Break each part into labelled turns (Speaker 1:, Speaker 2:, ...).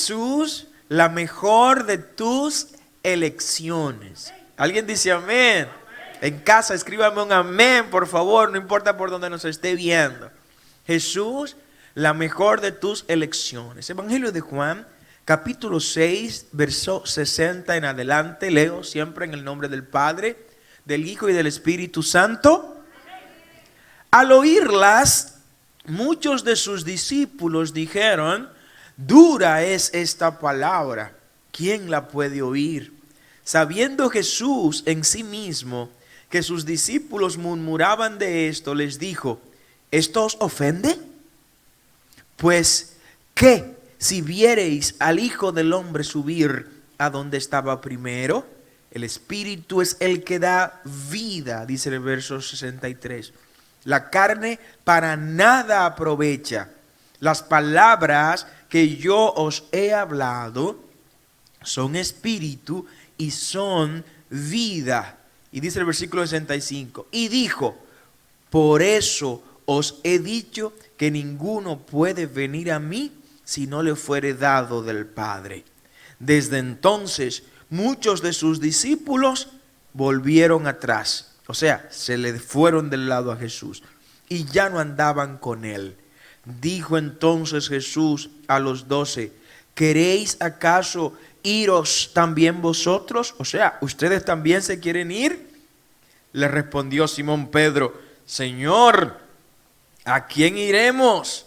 Speaker 1: Jesús, la mejor de tus elecciones. ¿Alguien dice amén? En casa escríbame un amén, por favor, no importa por donde nos esté viendo. Jesús, la mejor de tus elecciones. Evangelio de Juan, capítulo 6, verso 60 en adelante. Leo siempre en el nombre del Padre, del Hijo y del Espíritu Santo. Al oírlas, muchos de sus discípulos dijeron: dura es esta palabra, ¿quién la puede oír? Sabiendo Jesús en sí mismo que sus discípulos murmuraban de esto, les dijo: ¿esto os ofende? Pues, ¿qué si viereis al Hijo del Hombre subir a donde estaba primero? El Espíritu es el que da vida, dice el verso 63. La carne para nada aprovecha. Las palabras que yo os he hablado son espíritu y son vida. Y dice el versículo 65, y dijo: por eso os he dicho que ninguno puede venir a mí si no le fuere dado del Padre. Desde entonces muchos de sus discípulos volvieron atrás, o sea, se le fueron del lado a Jesús y ya no andaban con él. Dijo entonces Jesús a los 12: ¿queréis acaso iros también vosotros? O sea, ¿ustedes también se quieren ir? Le respondió Simón Pedro: Señor, ¿a quién iremos?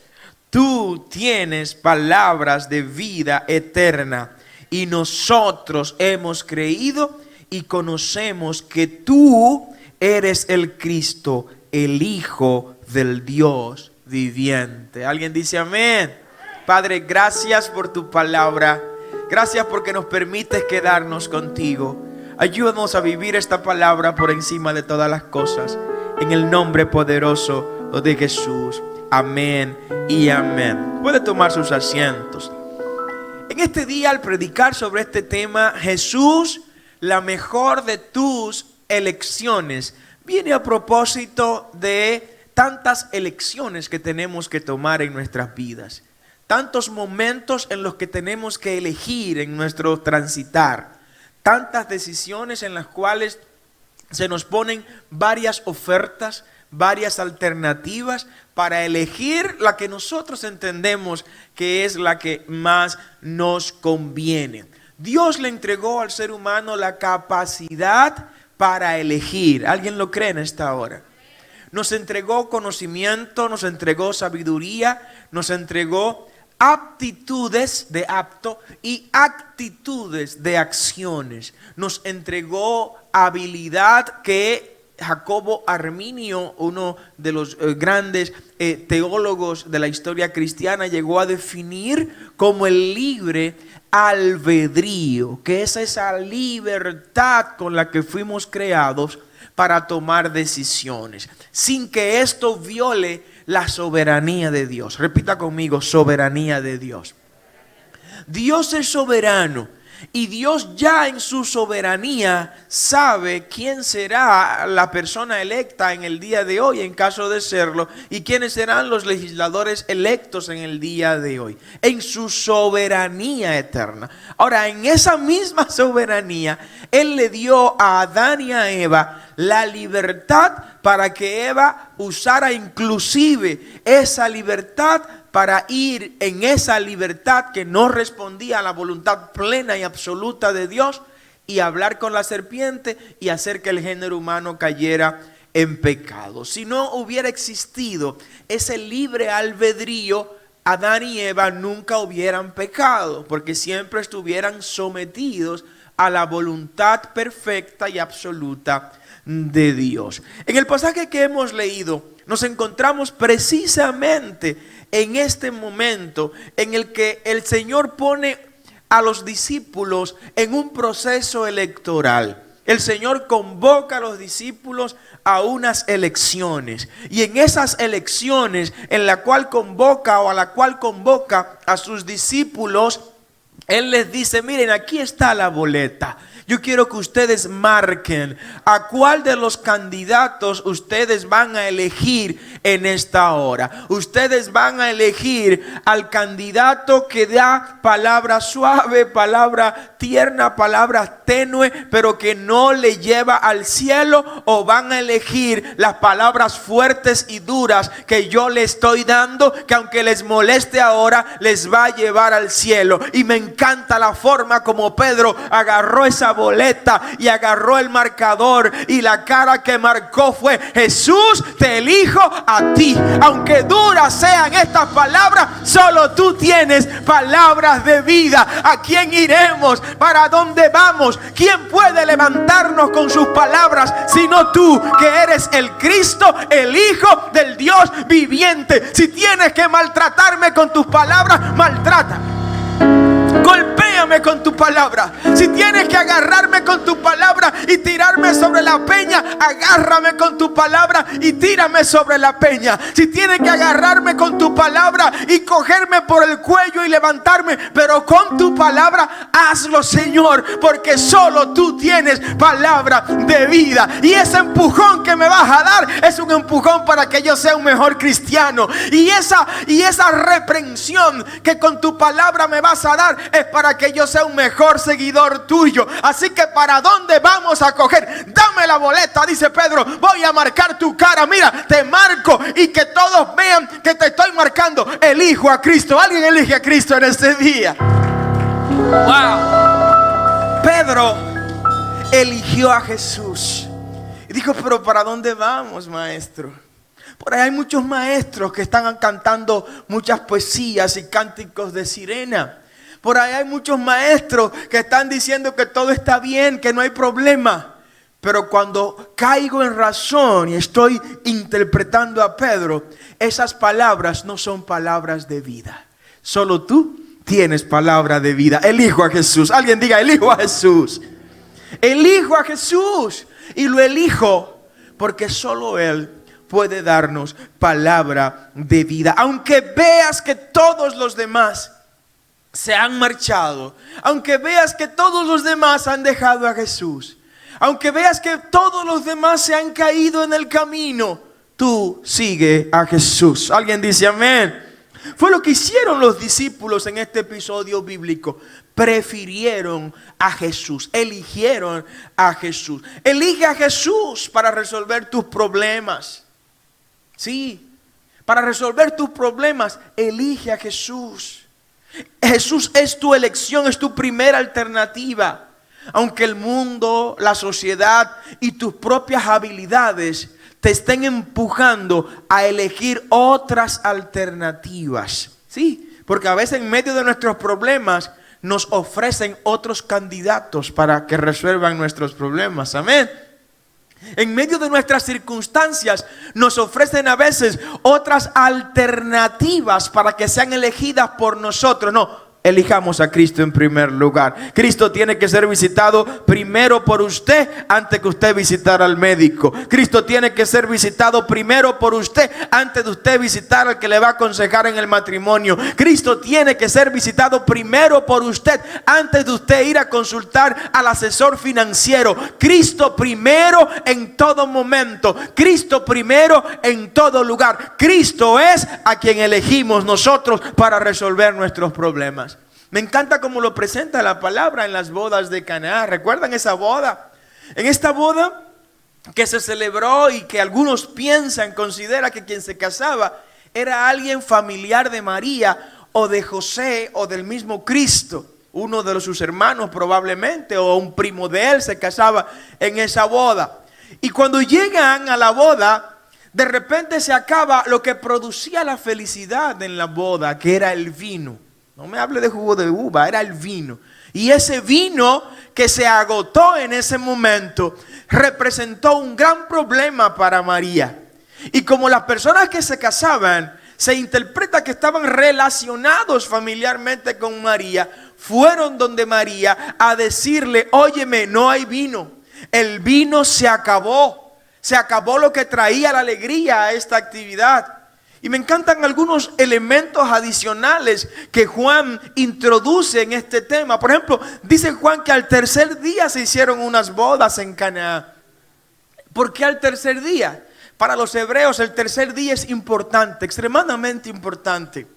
Speaker 1: Tú tienes palabras de vida eterna, y nosotros hemos creído y conocemos que tú eres el Cristo, el Hijo del Dios viviente. ¿Alguien dice amén? Padre, gracias por tu palabra. Gracias porque nos permites quedarnos contigo. Ayúdanos a vivir esta palabra por encima de todas las cosas. En el nombre poderoso de Jesús. Amén y amén. Puede tomar sus asientos. En este día, al predicar sobre este tema, Jesús, la mejor de tus elecciones, viene a propósito de tantas elecciones que tenemos que tomar en nuestras vidas. Tantos momentos en los que tenemos que elegir en nuestro transitar. Tantas decisiones en las cuales se nos ponen varias ofertas, varias alternativas para elegir la que nosotros entendemos que es la que más nos conviene. Dios le entregó al ser humano la capacidad para elegir. ¿Alguien lo cree en esta hora? Nos entregó conocimiento, nos entregó sabiduría, nos entregó aptitudes de apto y actitudes de acciones. Nos entregó habilidad que Jacobo Arminio, uno de los grandes teólogos de la historia cristiana, llegó a definir como el libre albedrío, que es esa libertad con la que fuimos creados para tomar decisiones, sin que esto viole la soberanía de Dios. Repita conmigo: soberanía de Dios. Dios es soberano y Dios ya en su soberanía sabe quién será la persona electa en el día de hoy, en caso de serlo, y quiénes serán los legisladores electos en el día de hoy, en su soberanía eterna. Ahora, en esa misma soberanía, Él le dio a Adán y a Eva la libertad para que Eva usara inclusive esa libertad para ir en esa libertad que no respondía a la voluntad plena y absoluta de Dios, y hablar con la serpiente y hacer que el género humano cayera en pecado. Si no hubiera existido ese libre albedrío, Adán y Eva nunca hubieran pecado, porque siempre estuvieran sometidos a la voluntad perfecta y absoluta de Dios. En el pasaje que hemos leído, nos encontramos precisamente en este momento en el que el Señor pone a los discípulos en un proceso electoral. El Señor convoca a los discípulos a unas elecciones, y en esas elecciones a la cual convoca a sus discípulos, Él les dice, miren, aquí está la boleta. Yo quiero que ustedes marquen a cuál de los candidatos ustedes van a elegir en esta hora. Ustedes van a elegir al candidato que da palabra suave, palabra tierna, palabra tenue, pero que no le lleva al cielo, o van a elegir las palabras fuertes y duras que yo les estoy dando, que aunque les moleste ahora, les va a llevar al cielo. Y me encanta la forma como Pedro agarró esa boleta y agarró el marcador, y la cara que marcó fue: Jesús, te elijo a ti. Aunque duras sean estas palabras, solo tú tienes palabras de vida. ¿A quién iremos? ¿Para dónde vamos? ¿Quién puede levantarnos con sus palabras sino tú, que eres el Cristo, el Hijo del Dios viviente? Si tienes que maltratarme con tus palabras, maltrátame. Golpéame con tu palabra. Si tienes que agarrarme con tu palabra y tirarme sobre la peña, agárrame con tu palabra y tírame sobre la peña. Si tienes que agarrarme con tu palabra y cogerme por el cuello y levantarme, pero con tu palabra, hazlo, Señor, porque solo tú tienes palabra de vida. Y ese empujón que me vas a dar es un empujón para que yo sea un mejor cristiano. Y esa reprensión que con tu palabra me vas a dar es para que yo sea un mejor seguidor tuyo. Así que ¿para dónde vamos a coger? Dame la boleta, dice Pedro. Voy a marcar tu cara. Mira, te marco, y que todos vean que te estoy marcando. Elijo a Cristo. ¿Alguien elige a Cristo en este día? Wow. Pedro eligió a Jesús y dijo: pero ¿para dónde vamos, maestro? Por ahí hay muchos maestros que están cantando muchas poesías y cánticos de sirena. Por ahí hay muchos maestros que están diciendo que todo está bien, que no hay problema. Pero cuando caigo en razón y estoy interpretando a Pedro, esas palabras no son palabras de vida. Solo tú tienes palabra de vida. Elijo a Jesús. Alguien diga: elijo a Jesús. Elijo a Jesús. Y lo elijo porque solo Él puede darnos palabra de vida. Aunque veas que todos los demás se han marchado, aunque veas que todos los demás han dejado a Jesús, aunque veas que todos los demás se han caído en el camino, tú sigue a Jesús. Alguien dice amén. Fue lo que hicieron los discípulos en este episodio bíblico. Prefirieron a Jesús, eligieron a Jesús. Elige a Jesús para resolver tus problemas. Sí, para resolver tus problemas, elige a Jesús. Jesús es tu elección, es tu primera alternativa. Aunque el mundo, la sociedad y tus propias habilidades te estén empujando a elegir otras alternativas. Sí, porque a veces en medio de nuestros problemas nos ofrecen otros candidatos para que resuelvan nuestros problemas. Amén. En medio de nuestras circunstancias nos ofrecen a veces otras alternativas para que sean elegidas por nosotros. No, elijamos a Cristo en primer lugar. Cristo tiene que ser visitado primero por usted antes que usted visitar al médico. Cristo tiene que ser visitado primero por usted antes de usted visitar al que le va a aconsejar en el matrimonio. Cristo tiene que ser visitado primero por usted antes de usted ir a consultar al asesor financiero. Cristo primero en todo momento. Cristo primero en todo lugar. Cristo es a quien elegimos nosotros para resolver nuestros problemas. Me encanta cómo lo presenta la palabra en las bodas de Caná. ¿Recuerdan esa boda? En esta boda que se celebró y que algunos consideran que quien se casaba era alguien familiar de María o de José o del mismo Cristo. Uno de sus hermanos probablemente, o un primo de él se casaba en esa boda. Y cuando llegan a la boda, de repente se acaba lo que producía la felicidad en la boda, que era el vino. No me hable de jugo de uva, era el vino. Y ese vino que se agotó en ese momento representó un gran problema para María. Y como las personas que se casaban, se interpreta que estaban relacionados familiarmente con María, fueron donde María a decirle: óyeme, no hay vino. El vino se acabó. Se acabó lo que traía la alegría a esta actividad. Y me encantan algunos elementos adicionales que Juan introduce en este tema. Por ejemplo, dice Juan que al tercer día se hicieron unas bodas en Canaán. ¿Por qué al tercer día? Para los hebreos el tercer día es importante, extremadamente importante.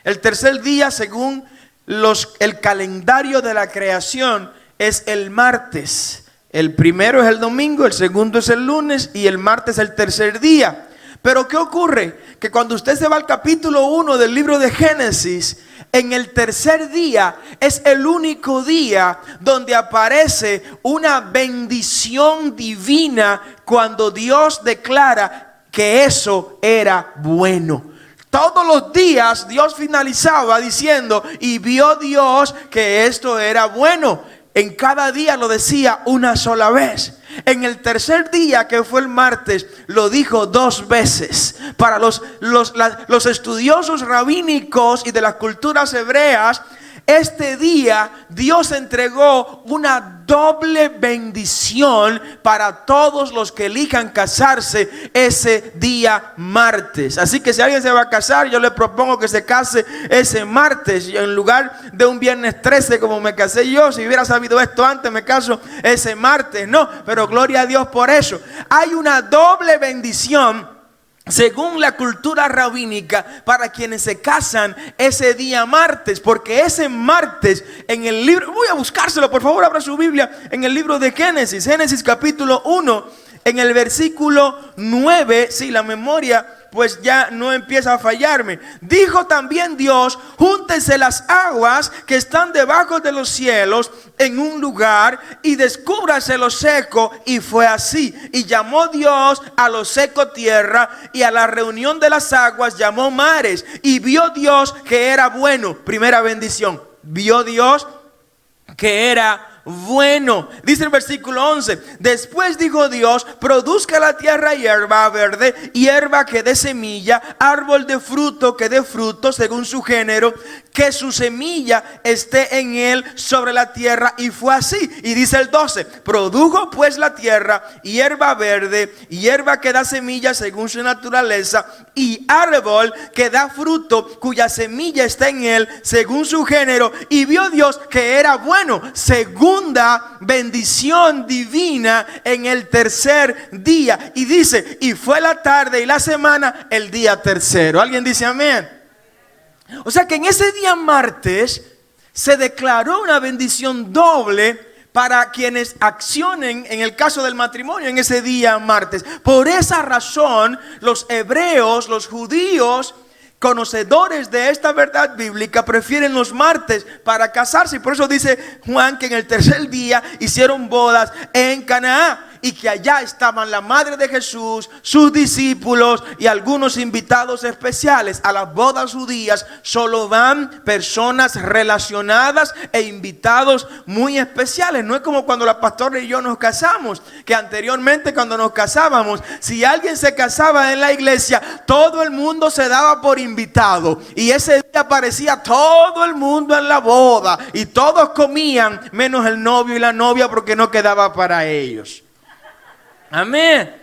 Speaker 1: El tercer día, según el calendario de la creación, es el martes. El primero es el domingo, el segundo es el lunes y el martes es el tercer día. Pero ¿qué ocurre? Que cuando usted se va al capítulo 1 del libro de Génesis, en el tercer día es el único día donde aparece una bendición divina cuando Dios declara que eso era bueno. Todos los días Dios finalizaba diciendo, y vio Dios que esto era bueno. En cada día lo decía una sola vez. En el tercer día, que fue el martes, lo dijo 2 veces. Para los estudiosos rabínicos y de las culturas hebreas, este día Dios entregó una doble bendición para todos los que elijan casarse ese día martes. Así que si alguien se va a casar, yo le propongo que se case ese martes en lugar de un viernes 13 como me casé yo. Si hubiera sabido esto antes, me caso ese martes. No, pero gloria a Dios por eso. Hay una doble bendición según la cultura rabínica para quienes se casan ese día martes, porque ese martes en el libro, voy a buscárselo, por favor, abra su Biblia en el libro de Génesis, Génesis capítulo 1, en el versículo 9, si la memoria pues ya no empieza a fallarme. Dijo también Dios, júntense las aguas que están debajo de los cielos en un lugar y descúbrase lo seco, y fue así. Y llamó Dios a lo seco tierra, y a la reunión de las aguas llamó mares. Y vio Dios que era bueno. Primera bendición, vio Dios que era bueno. Dice el versículo 11: después dijo Dios, produzca la tierra hierba verde, hierba que dé semilla, árbol de fruto que dé fruto según su género, que su semilla esté en él sobre la tierra. Y fue así. Y dice el 12: produjo pues la tierra hierba verde, hierba que da semilla según su naturaleza, y árbol que da fruto cuya semilla está en él según su género. Y vio Dios que era bueno. Segunda bendición divina en el tercer día. Y dice, y fue la tarde y la semana el día tercero. ¿Alguien dice amén? O sea que en ese día martes se declaró una bendición doble para quienes accionen en el caso del matrimonio en ese día martes. Por esa razón, los hebreos, los judíos, conocedores de esta verdad bíblica, prefieren los martes para casarse. Y por eso dice Juan que en el tercer día hicieron bodas en Canaán, y que allá estaban la madre de Jesús, sus discípulos y algunos invitados especiales. A las bodas judías solo van personas relacionadas e invitados muy especiales. No es como cuando la pastora y yo nos casamos, que anteriormente cuando nos casábamos, si alguien se casaba en la iglesia, todo el mundo se daba por invitado, y ese día aparecía todo el mundo en la boda y todos comían menos el novio y la novia, porque no quedaba para ellos. Amén.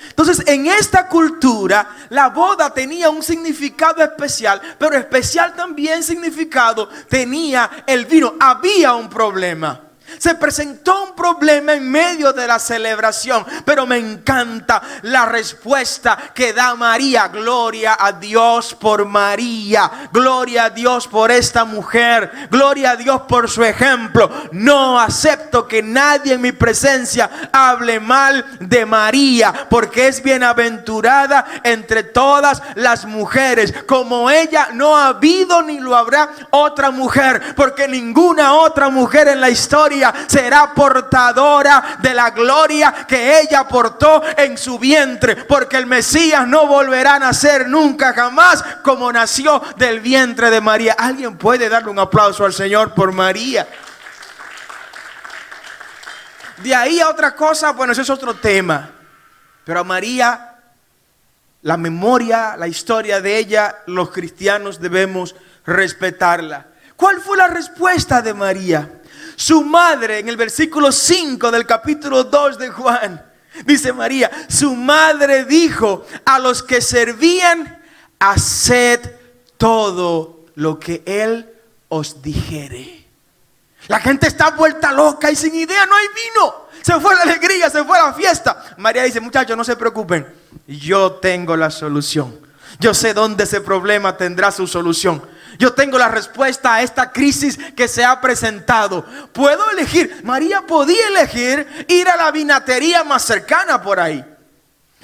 Speaker 1: Entonces, en esta cultura, la boda tenía un significado especial, pero especial también significado tenía el vino. Había un problema. Se presentó un problema en medio de la celebración, pero me encanta la respuesta que da María. Gloria a Dios por María, gloria a Dios por esta mujer, gloria a Dios por su ejemplo. No acepto que nadie en mi presencia hable mal de María, porque es bienaventurada entre todas las mujeres. Como ella no ha habido ni lo habrá otra mujer, porque ninguna otra mujer en la historia será portadora de la gloria que ella portó en su vientre, porque el Mesías no volverá a nacer nunca jamás como nació del vientre de María. ¿Alguien puede darle un aplauso al Señor por María? De ahí a otra cosa, bueno, eso es otro tema, pero a María, la memoria, la historia de ella, los cristianos debemos respetarla. ¿Cuál fue la respuesta de María? Su madre, en el versículo 5 del capítulo 2 de Juan, dice María, su madre dijo a los que servían haced todo lo que Él os dijere. La gente está vuelta loca y sin idea, no hay vino. Se fue la alegría, se fue la fiesta. María dice, muchachos, no se preocupen, yo tengo la solución. Yo sé dónde ese problema tendrá su solución. Yo tengo la respuesta a esta crisis que se ha presentado. Puedo elegir. María podía elegir ir a la vinatería más cercana por ahí.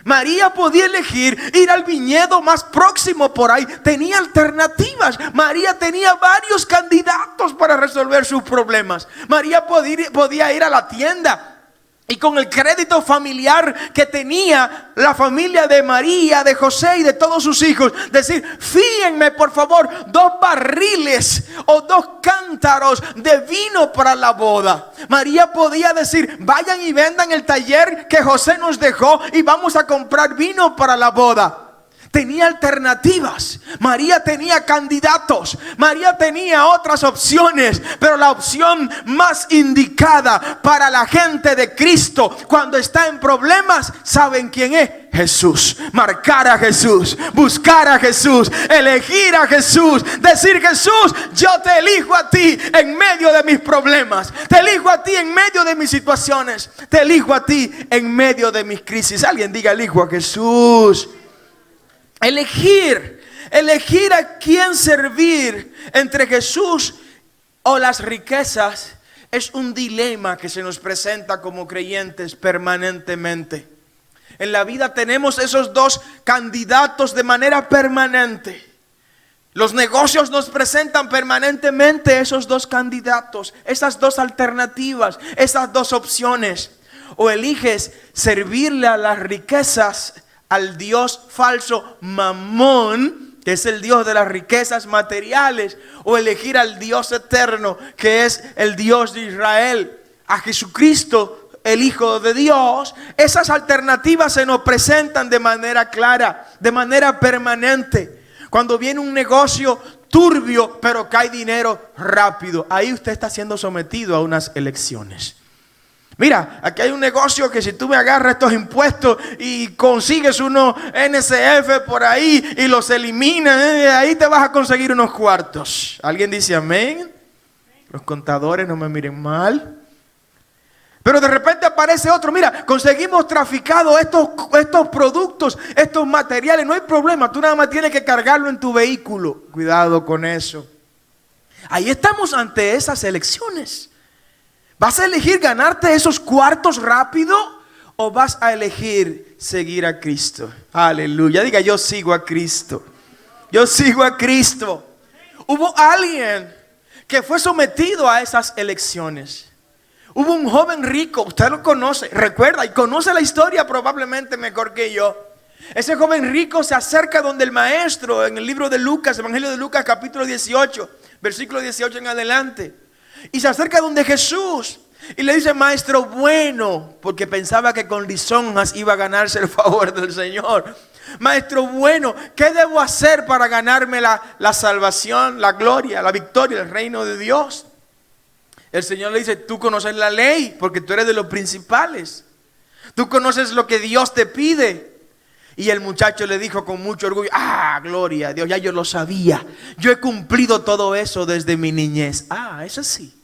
Speaker 1: María podía elegir ir al viñedo más próximo por ahí. Tenía alternativas. María tenía varios candidatos para resolver sus problemas. María podía ir a la tienda y con el crédito familiar que tenía la familia de María, de José y de todos sus hijos, decir, fíenme por favor 2 barriles o 2 cántaros de vino para la boda. María podía decir, vayan y vendan el taller que José nos dejó y vamos a comprar vino para la boda. Tenía alternativas. María tenía candidatos. María tenía otras opciones. Pero la opción más indicada para la gente de Cristo cuando está en problemas, ¿saben quién es? Jesús. Marcar a Jesús, buscar a Jesús, elegir a Jesús, decir, Jesús, yo te elijo a ti en medio de mis problemas, te elijo a ti en medio de mis situaciones, te elijo a ti en medio de mis crisis. Alguien diga, elijo a Jesús. Elegir a quién servir entre Jesús o las riquezas es un dilema que se nos presenta como creyentes permanentemente. En la vida tenemos esos 2 candidatos de manera permanente. Los negocios nos presentan permanentemente esos 2 candidatos, esas 2 alternativas, esas 2 opciones. O eliges servirle a las riquezas, al Dios falso Mamón, que es el Dios de las riquezas materiales, o elegir al Dios eterno, que es el Dios de Israel, a Jesucristo, el Hijo de Dios. Esas alternativas se nos presentan de manera clara, de manera permanente. Cuando viene un negocio turbio, pero cae dinero rápido, ahí usted está siendo sometido a unas elecciones. Mira, aquí hay un negocio que si tú me agarras estos impuestos y consigues unos NSF por ahí y los eliminas, ahí te vas a conseguir unos cuartos. ¿Alguien dice amén? Los contadores no me miren mal. Pero de repente aparece otro, mira, conseguimos traficado estos productos, estos materiales, no hay problema, tú nada más tienes que cargarlo en tu vehículo. Cuidado con eso. Ahí estamos ante esas elecciones. ¿Vas a elegir ganarte esos cuartos rápido o vas a elegir seguir a Cristo? Aleluya. Diga, yo sigo a Cristo. Yo sigo a Cristo. Hubo alguien que fue sometido a esas elecciones. Hubo un joven rico, usted lo conoce, recuerda y conoce la historia probablemente mejor que yo. Ese joven rico se acerca donde el maestro en el libro de Lucas, Evangelio de Lucas capítulo 18, versículo 18 en adelante. Y se acerca donde Jesús y le dice, maestro bueno, porque pensaba que con lisonjas iba a ganarse el favor del Señor. Maestro bueno, ¿qué debo hacer para ganarme la salvación, la gloria, la victoria, el reino de Dios? El Señor le dice, tú conoces la ley porque tú eres de los principales. Tú conoces lo que Dios te pide. Y el muchacho le dijo con mucho orgullo, gloria a Dios, ya yo lo sabía. Yo he cumplido todo eso desde mi niñez. Es así.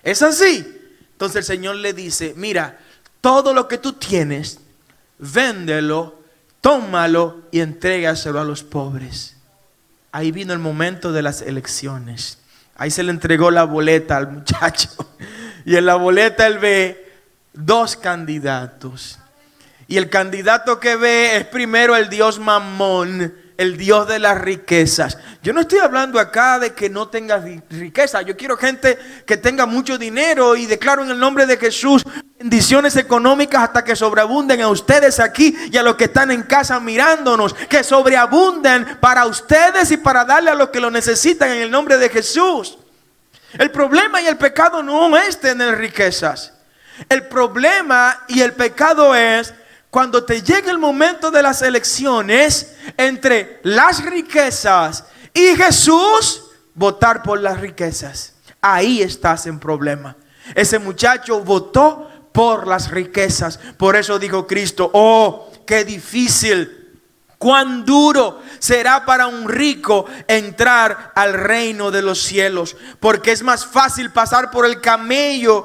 Speaker 1: Es así. Entonces el Señor le dice, mira, todo lo que tú tienes, véndelo, tómalo y entrégaselo a los pobres. Ahí vino el momento de las elecciones. Ahí se le entregó la boleta al muchacho. Y en la boleta él ve 2 candidatos. Y el candidato que ve es primero el Dios Mamón, el Dios de las riquezas. Yo no estoy hablando acá de que no tengas riqueza. Yo quiero gente que tenga mucho dinero y declaro en el nombre de Jesús bendiciones económicas hasta que sobreabunden a ustedes aquí y a los que están en casa mirándonos. Que sobreabunden para ustedes y para darle a los que lo necesitan en el nombre de Jesús. El problema y el pecado no es tener riquezas. El problema y el pecado es cuando te llega el momento de las elecciones entre las riquezas y Jesús, votar por las riquezas. Ahí estás en problema. Ese muchacho votó por las riquezas. Por eso dijo Cristo, qué difícil Cuán duro será para un rico entrar al reino de los cielos, porque es más fácil pasar por el camello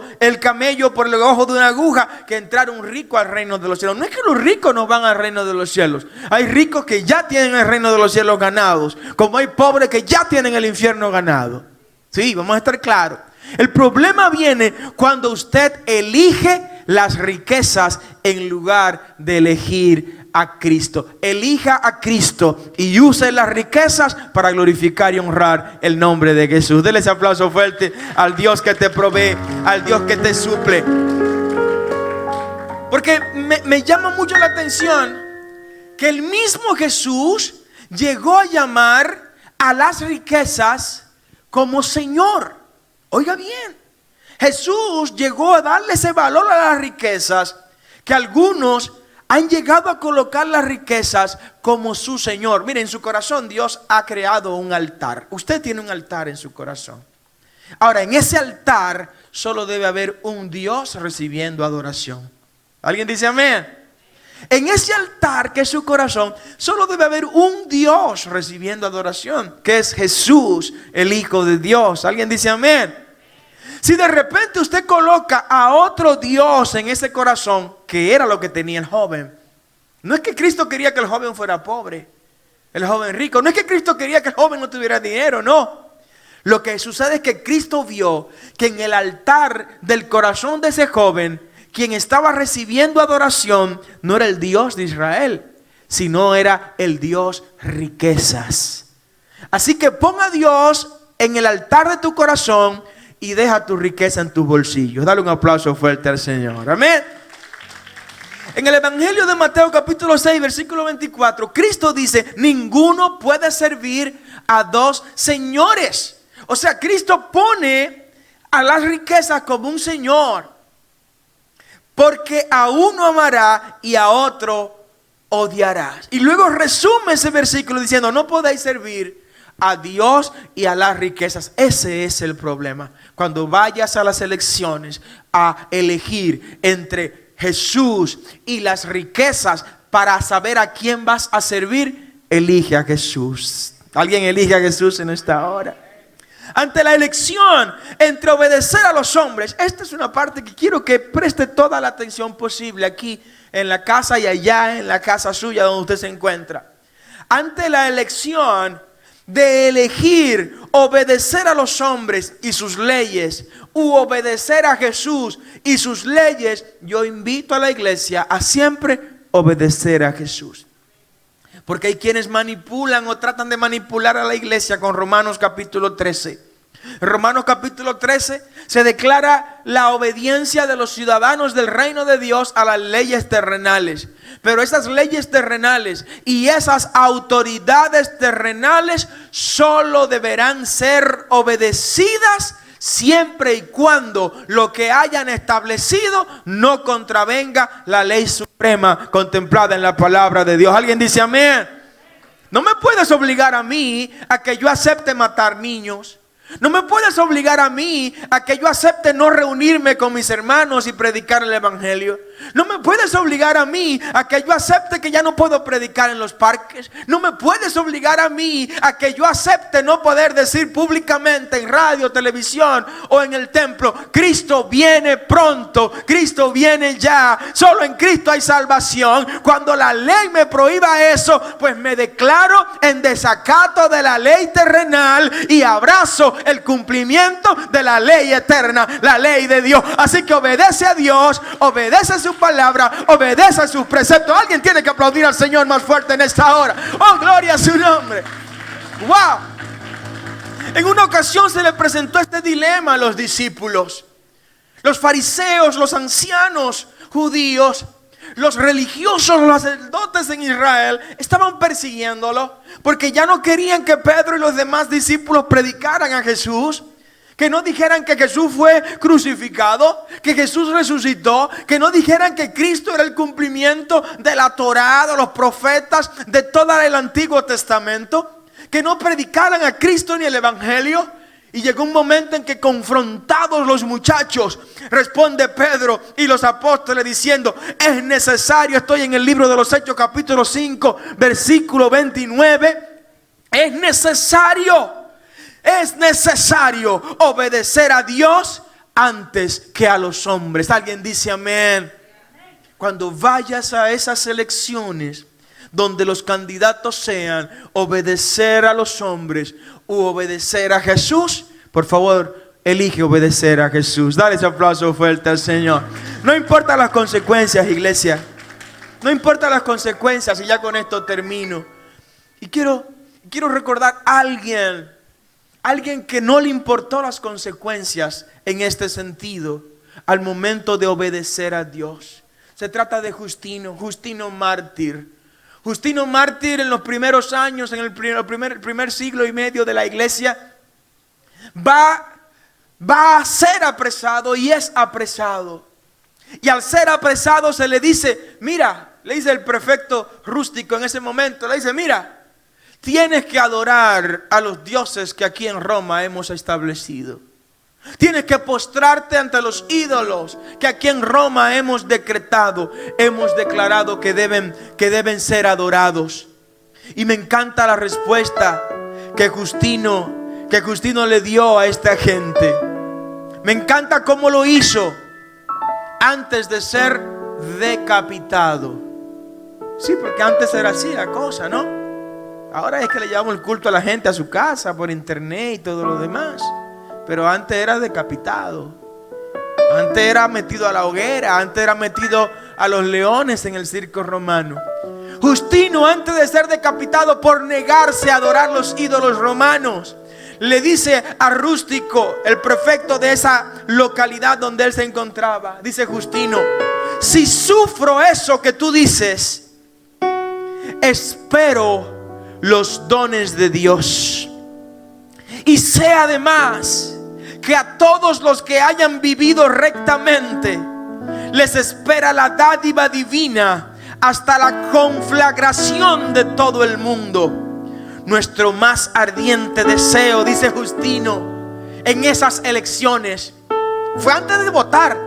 Speaker 1: por el ojo de una aguja, que entrar un rico al reino de los cielos. No es que los ricos no van al reino de los cielos. Hay ricos que ya tienen el reino de los cielos ganados, como hay pobres que ya tienen el infierno ganado. Sí, vamos a estar claros. El problema viene cuando usted elige las riquezas en lugar de elegir a Cristo. Elija a Cristo y use las riquezas para glorificar y honrar el nombre de Jesús. Denle ese aplauso fuerte al Dios que te provee, al Dios que te suple. Porque me llama mucho la atención que el mismo Jesús llegó a llamar a las riquezas como Señor. Oiga bien, Jesús llegó a darle ese valor a las riquezas que algunos han llegado a colocar las riquezas como su Señor. Mire, en su corazón Dios ha creado un altar. Usted tiene un altar en su corazón. Ahora, en ese altar solo debe haber un Dios recibiendo adoración. ¿Alguien dice amén? En ese altar que es su corazón solo debe haber un Dios recibiendo adoración, que es Jesús, el Hijo de Dios. ¿Alguien dice amén? Si de repente usted coloca a otro Dios en ese corazón, que era lo que tenía el joven. No es que Cristo quería que el joven fuera pobre, el joven rico. No es que Cristo quería que el joven no tuviera dinero, no. Lo que sucede es que Cristo vio que en el altar del corazón de ese joven, quien estaba recibiendo adoración no era el Dios de Israel, sino era el Dios riquezas. Así que pon a Dios en el altar de tu corazón y deja tu riqueza en tus bolsillos. Dale un aplauso fuerte al Señor. Amén. En el Evangelio de Mateo capítulo 6 versículo 24, Cristo dice: ninguno puede servir a dos señores. O sea, Cristo pone a las riquezas como un señor, porque a uno amará y a otro odiarás. Y luego resume ese versículo diciendo: no podéis servir a Dios y a las riquezas. Ese es el problema. Cuando vayas a las elecciones a elegir entre Jesús y las riquezas para saber a quién vas a servir, elige a Jesús. ¿Alguien elige a Jesús en esta hora? Ante la elección entre obedecer a los hombres, esta es una parte que quiero que preste toda la atención posible aquí en la casa y allá en la casa suya donde usted se encuentra. Ante la elección de elegir obedecer a los hombres y sus leyes u obedecer a Jesús y sus leyes, yo invito a la iglesia a siempre obedecer a Jesús. Porque hay quienes manipulan o tratan de manipular a la iglesia con Romanos capítulo 13. En Romanos capítulo 13 se declara la obediencia de los ciudadanos del reino de Dios a las leyes terrenales. Pero esas leyes terrenales y esas autoridades terrenales solo deberán ser obedecidas siempre y cuando lo que hayan establecido no contravenga la ley suprema contemplada en la palabra de Dios. ¿Alguien dice amén? No me puedes obligar a mí a que yo acepte matar niños. No me puedes obligar a mí a que yo acepte no reunirme con mis hermanos y predicar el evangelio. No me puedes obligar a mí a que yo acepte que ya no puedo predicar en los parques. No me puedes obligar a mí a que yo acepte no poder decir públicamente en radio, televisión o en el templo: Cristo viene pronto, Cristo viene ya, solo en Cristo hay salvación. Cuando la ley me prohíba eso, pues me declaro en desacato de la ley terrenal y abrazo el cumplimiento de la ley eterna, la ley de Dios. Así que obedece a Dios, obedece a su palabra, obedece a sus preceptos. Alguien tiene que aplaudir al Señor más fuerte en esta hora. Oh, gloria a su nombre. Wow. En una ocasión se le presentó este dilema a los discípulos. Los fariseos, los ancianos judíos, los religiosos, los sacerdotes en Israel estaban persiguiéndolo porque ya no querían que Pedro y los demás discípulos predicaran a Jesús, que no dijeran que Jesús fue crucificado, que Jesús resucitó, que no dijeran que Cristo era el cumplimiento de la Torá, de los profetas, de todo el Antiguo Testamento, que no predicaran a Cristo ni el Evangelio. Y llegó un momento en que, confrontados los muchachos, responde Pedro y los apóstoles diciendo: es necesario, estoy en el libro de los Hechos capítulo 5 versículo 29, es necesario obedecer a Dios antes que a los hombres. Alguien dice amén. Cuando vayas a esas elecciones donde los candidatos sean obedecer a los hombres u obedecer a Jesús, por favor, elige obedecer a Jesús. Dale ese aplauso fuerte al Señor. No importa las consecuencias, iglesia. No importa las consecuencias, y ya con esto termino. Y quiero recordar a alguien que no le importó las consecuencias en este sentido al momento de obedecer a Dios. Se trata de Justino mártir. Justino mártir, en los primeros años, en el primer siglo y medio de la iglesia, va a ser apresado y es apresado. Y al ser apresado se le dice, mira, le dice el prefecto rústico en ese momento, le dice, mira, tienes que adorar a los dioses que aquí en Roma hemos establecido. Tienes que postrarte ante los ídolos que aquí en Roma hemos decretado, hemos declarado que deben ser adorados. Y me encanta la respuesta que Justino le dio a esta gente. Me encanta cómo lo hizo antes de ser decapitado. Sí, porque antes era así la cosa, ¿no? Ahora es que le llevamos el culto a la gente a su casa por internet y todo lo demás. Pero antes era decapitado. Antes era metido a la hoguera. Antes era metido a los leones en el circo romano. Justino, antes de ser decapitado por negarse a adorar los ídolos romanos, le dice a Rústico, el prefecto de esa localidad donde él se encontraba, dice Justino: si sufro eso que tú dices, espero los dones de Dios. Y sé además que a todos los que hayan vivido rectamente les espera la dádiva divina hasta la conflagración de todo el mundo. Nuestro más ardiente deseo, dice Justino, en esas elecciones fue antes de votar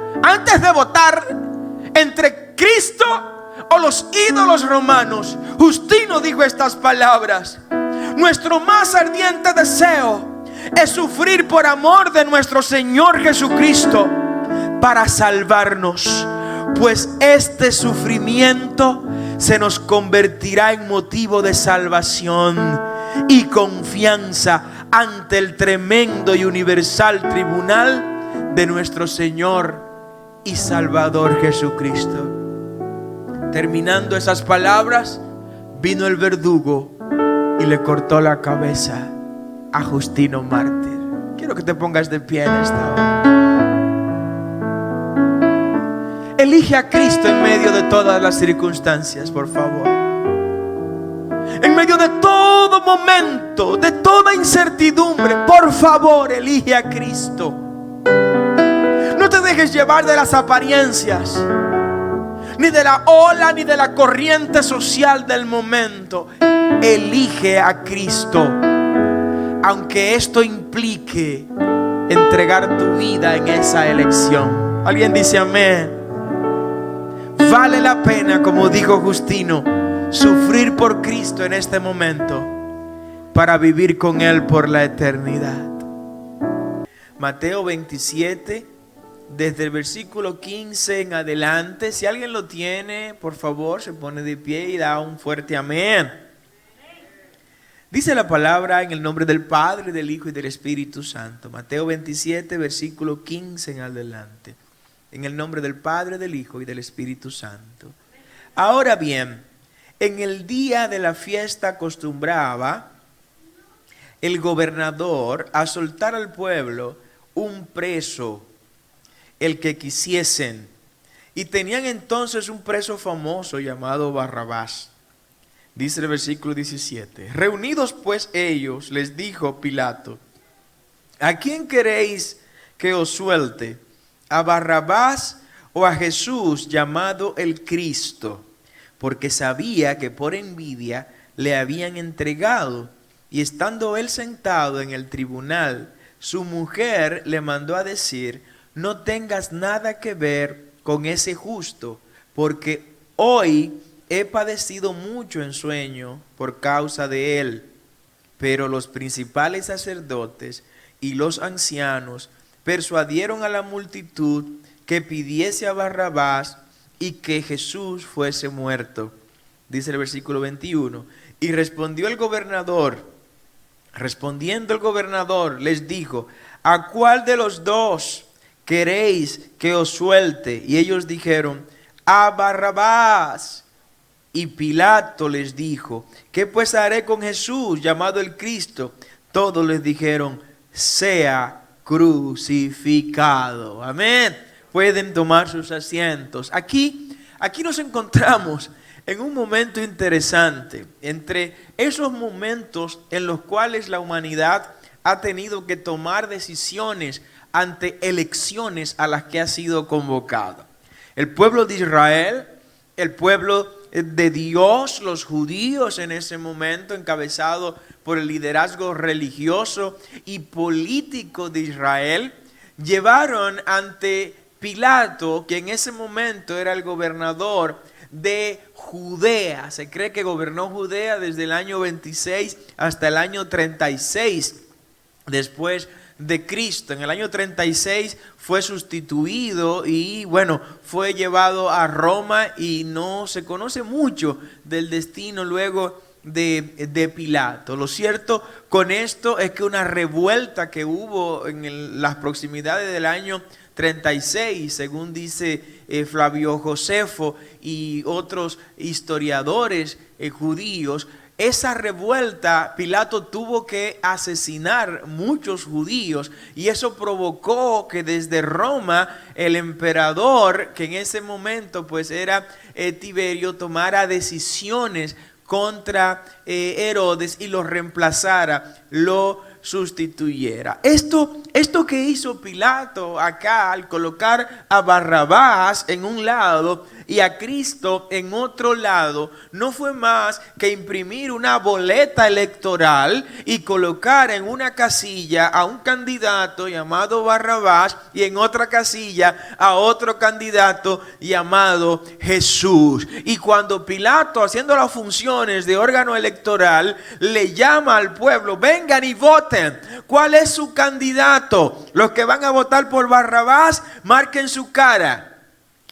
Speaker 1: entre Cristo o los ídolos romanos. Justino dijo estas palabras: nuestro más ardiente deseo es sufrir por amor de nuestro Señor Jesucristo para salvarnos, pues este sufrimiento se nos convertirá en motivo de salvación y confianza ante el tremendo y universal tribunal de nuestro Señor y Salvador Jesucristo. Terminando esas palabras, vino el verdugo y le cortó la cabeza a Justino mártir. Quiero que te pongas de pie en esta hora. Elige a Cristo en medio de todas las circunstancias, por favor. En medio de todo momento, de toda incertidumbre, por favor, elige a Cristo. No te dejes llevar de las apariencias, ni de la ola, ni de la corriente social del momento. Elige a Cristo, aunque esto implique entregar tu vida en esa elección. Alguien dice amén. Vale la pena, como dijo Justino, sufrir por Cristo en este momento para vivir con Él por la eternidad. Mateo 27, desde el versículo 15 en adelante. Si alguien lo tiene, por favor, se pone de pie y da un fuerte amén. Dice la palabra en el nombre del Padre, del Hijo y del Espíritu Santo. Mateo 27, versículo 15 en adelante. En el nombre del Padre, del Hijo y del Espíritu Santo. Ahora bien, en el día de la fiesta acostumbraba el gobernador a soltar al pueblo un preso, el que quisiesen. Y tenían entonces un preso famoso llamado Barrabás. Dice el versículo 17. Reunidos pues ellos, les dijo Pilato: ¿a quién queréis que os suelte? ¿A Barrabás o a Jesús llamado el Cristo? Porque sabía que por envidia le habían entregado. Y estando él sentado en el tribunal, su mujer le mandó a decir: no tengas nada que ver con ese justo, porque hoy he padecido mucho en sueño por causa de él. Pero los principales sacerdotes y los ancianos persuadieron a la multitud que pidiese a Barrabás y que Jesús fuese muerto. Dice el versículo 21. Y respondiendo el gobernador les dijo: ¿a cuál de los dos queréis que os suelte? Y ellos dijeron: a Barrabás. Y Pilato les dijo: ¿qué pues haré con Jesús, llamado el Cristo? Todos les dijeron: sea crucificado. Amén. Pueden tomar sus asientos. Aquí nos encontramos en un momento interesante, entre esos momentos en los cuales la humanidad ha tenido que tomar decisiones ante elecciones a las que ha sido convocado. El pueblo de Israel, el pueblo de Dios, los judíos en ese momento, encabezado por el liderazgo religioso y político de Israel, llevaron ante Pilato, que en ese momento era el gobernador de Judea. Se cree que gobernó Judea desde el año 26 hasta el año 36 después de Cristo. En el año 36 fue sustituido y fue llevado a Roma, y no se conoce mucho del destino luego de Pilato. Lo cierto con esto es que una revuelta que hubo en las proximidades del año 36, según dice Flavio Josefo y otros historiadores judíos, esa revuelta, Pilato tuvo que asesinar muchos judíos, y eso provocó que desde Roma el emperador, que en ese momento pues era Tiberio, tomara decisiones contra Herodes y lo reemplazara, lo sustituyera. Esto que hizo Pilato acá al colocar a Barrabás en un lado y a Cristo en otro lado, no fue más que imprimir una boleta electoral y colocar en una casilla a un candidato llamado Barrabás y en otra casilla a otro candidato llamado Jesús. Y cuando Pilato, haciendo las funciones de órgano electoral, le llama al pueblo: vengan y voten, ¿cuál es su candidato? Los que van a votar por Barrabás, marquen su cara.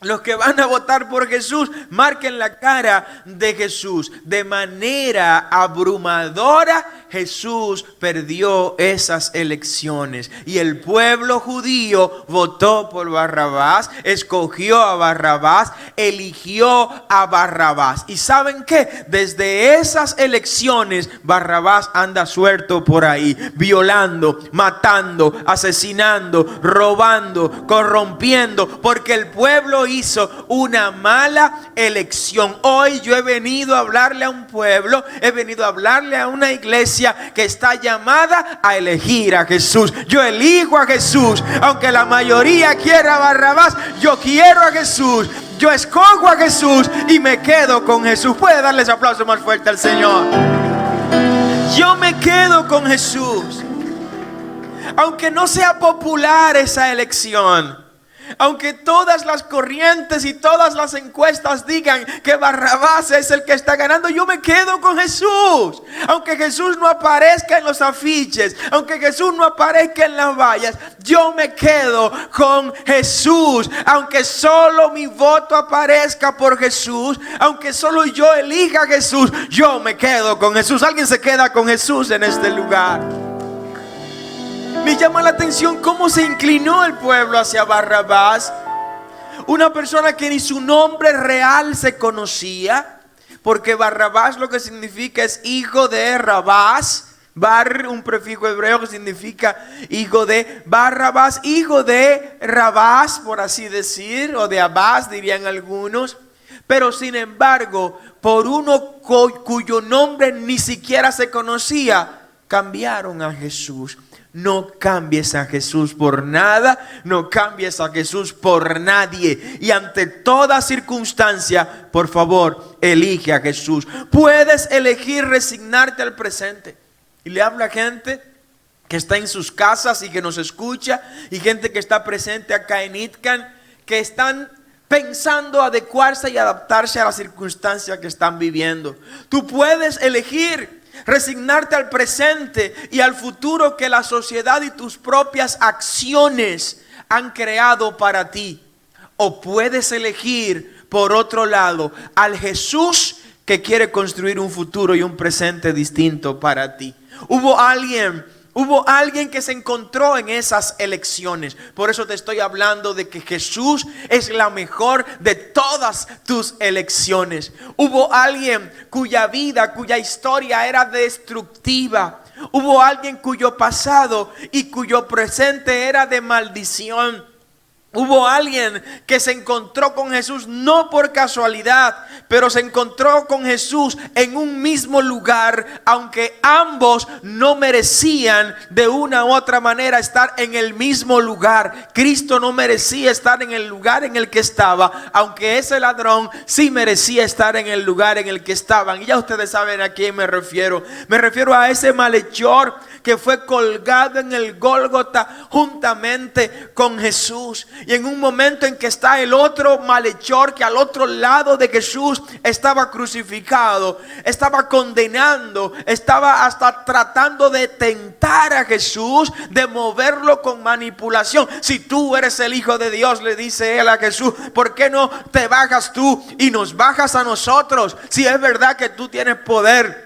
Speaker 1: Los que van a votar por Jesús, marquen la cara de Jesús. De manera abrumadora, Jesús perdió esas elecciones. Y el pueblo judío votó por Barrabás, escogió a Barrabás, eligió a Barrabás. ¿Y saben qué? Desde esas elecciones, Barrabás anda suelto por ahí, violando, matando, asesinando, robando, corrompiendo, porque el pueblo hizo una mala elección. Hoy yo he venido a hablarle a un pueblo, he venido a hablarle a una iglesia que está llamada a elegir a Jesús. Yo elijo a Jesús, aunque la mayoría quiera a Barrabás, yo quiero a Jesús. Yo escojo a Jesús y me quedo con Jesús. Puede darles aplauso más fuerte al Señor. Yo me quedo con Jesús, aunque no sea popular esa elección. Aunque todas las corrientes y todas las encuestas digan que Barrabás es el que está ganando, yo me quedo con Jesús. Aunque Jesús no aparezca en los afiches, aunque Jesús no aparezca en las vallas, yo me quedo con Jesús. Aunque solo mi voto aparezca por Jesús, aunque solo yo elija a Jesús, yo me quedo con Jesús. ¿Alguien se queda con Jesús en este lugar? Me llama la atención cómo se inclinó el pueblo hacia Barrabás, una persona que ni su nombre real se conocía, porque Barrabás lo que significa es hijo de Rabás, Bar, un prefijo hebreo que significa hijo de Barrabás, hijo de Rabás, por así decir, o de Abás dirían algunos. Pero sin embargo, por uno cuyo nombre ni siquiera se conocía, cambiaron a Jesús. No cambies a Jesús por nada, no cambies a Jesús por nadie. Y ante toda circunstancia, por favor, elige a Jesús. Puedes elegir resignarte al presente. Y le habla a gente que está en sus casas y que nos escucha, y gente que está presente acá en Itcan, que están pensando adecuarse y adaptarse a las circunstancias que están viviendo. Tú puedes elegir resignarte al presente y al futuro que la sociedad y tus propias acciones han creado para ti. O puedes elegir, por otro lado, al Jesús que quiere construir un futuro y un presente distinto para ti. Hubo alguien que se encontró en esas elecciones. Por eso te estoy hablando de que Jesús es la mejor de todas tus elecciones. Hubo alguien cuya vida, cuya historia era destructiva. Hubo alguien cuyo pasado y cuyo presente era de maldición. Hubo alguien que se encontró con Jesús no por casualidad, pero se encontró con Jesús en un mismo lugar, aunque ambos no merecían de una u otra manera estar en el mismo lugar. Cristo no merecía estar en el lugar en el que estaba, aunque ese ladrón sí merecía estar en el lugar en el que estaban. Y ya ustedes saben a quién me refiero. Me refiero a ese malhechor que fue colgado en el Gólgota juntamente con Jesús. Y en un momento en que está el otro malhechor que al otro lado de Jesús estaba crucificado, estaba condenando, estaba hasta tratando de tentar a Jesús, de moverlo con manipulación. Si tú eres el Hijo de Dios, le dice él a Jesús, ¿por qué no te bajas tú y nos bajas a nosotros? Si es verdad que tú tienes poder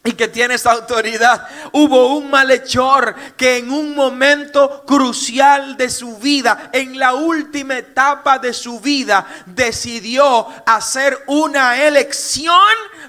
Speaker 1: y que tienes autoridad. Hubo un malhechor que en un momento crucial de su vida, en la última etapa de su vida, decidió hacer una elección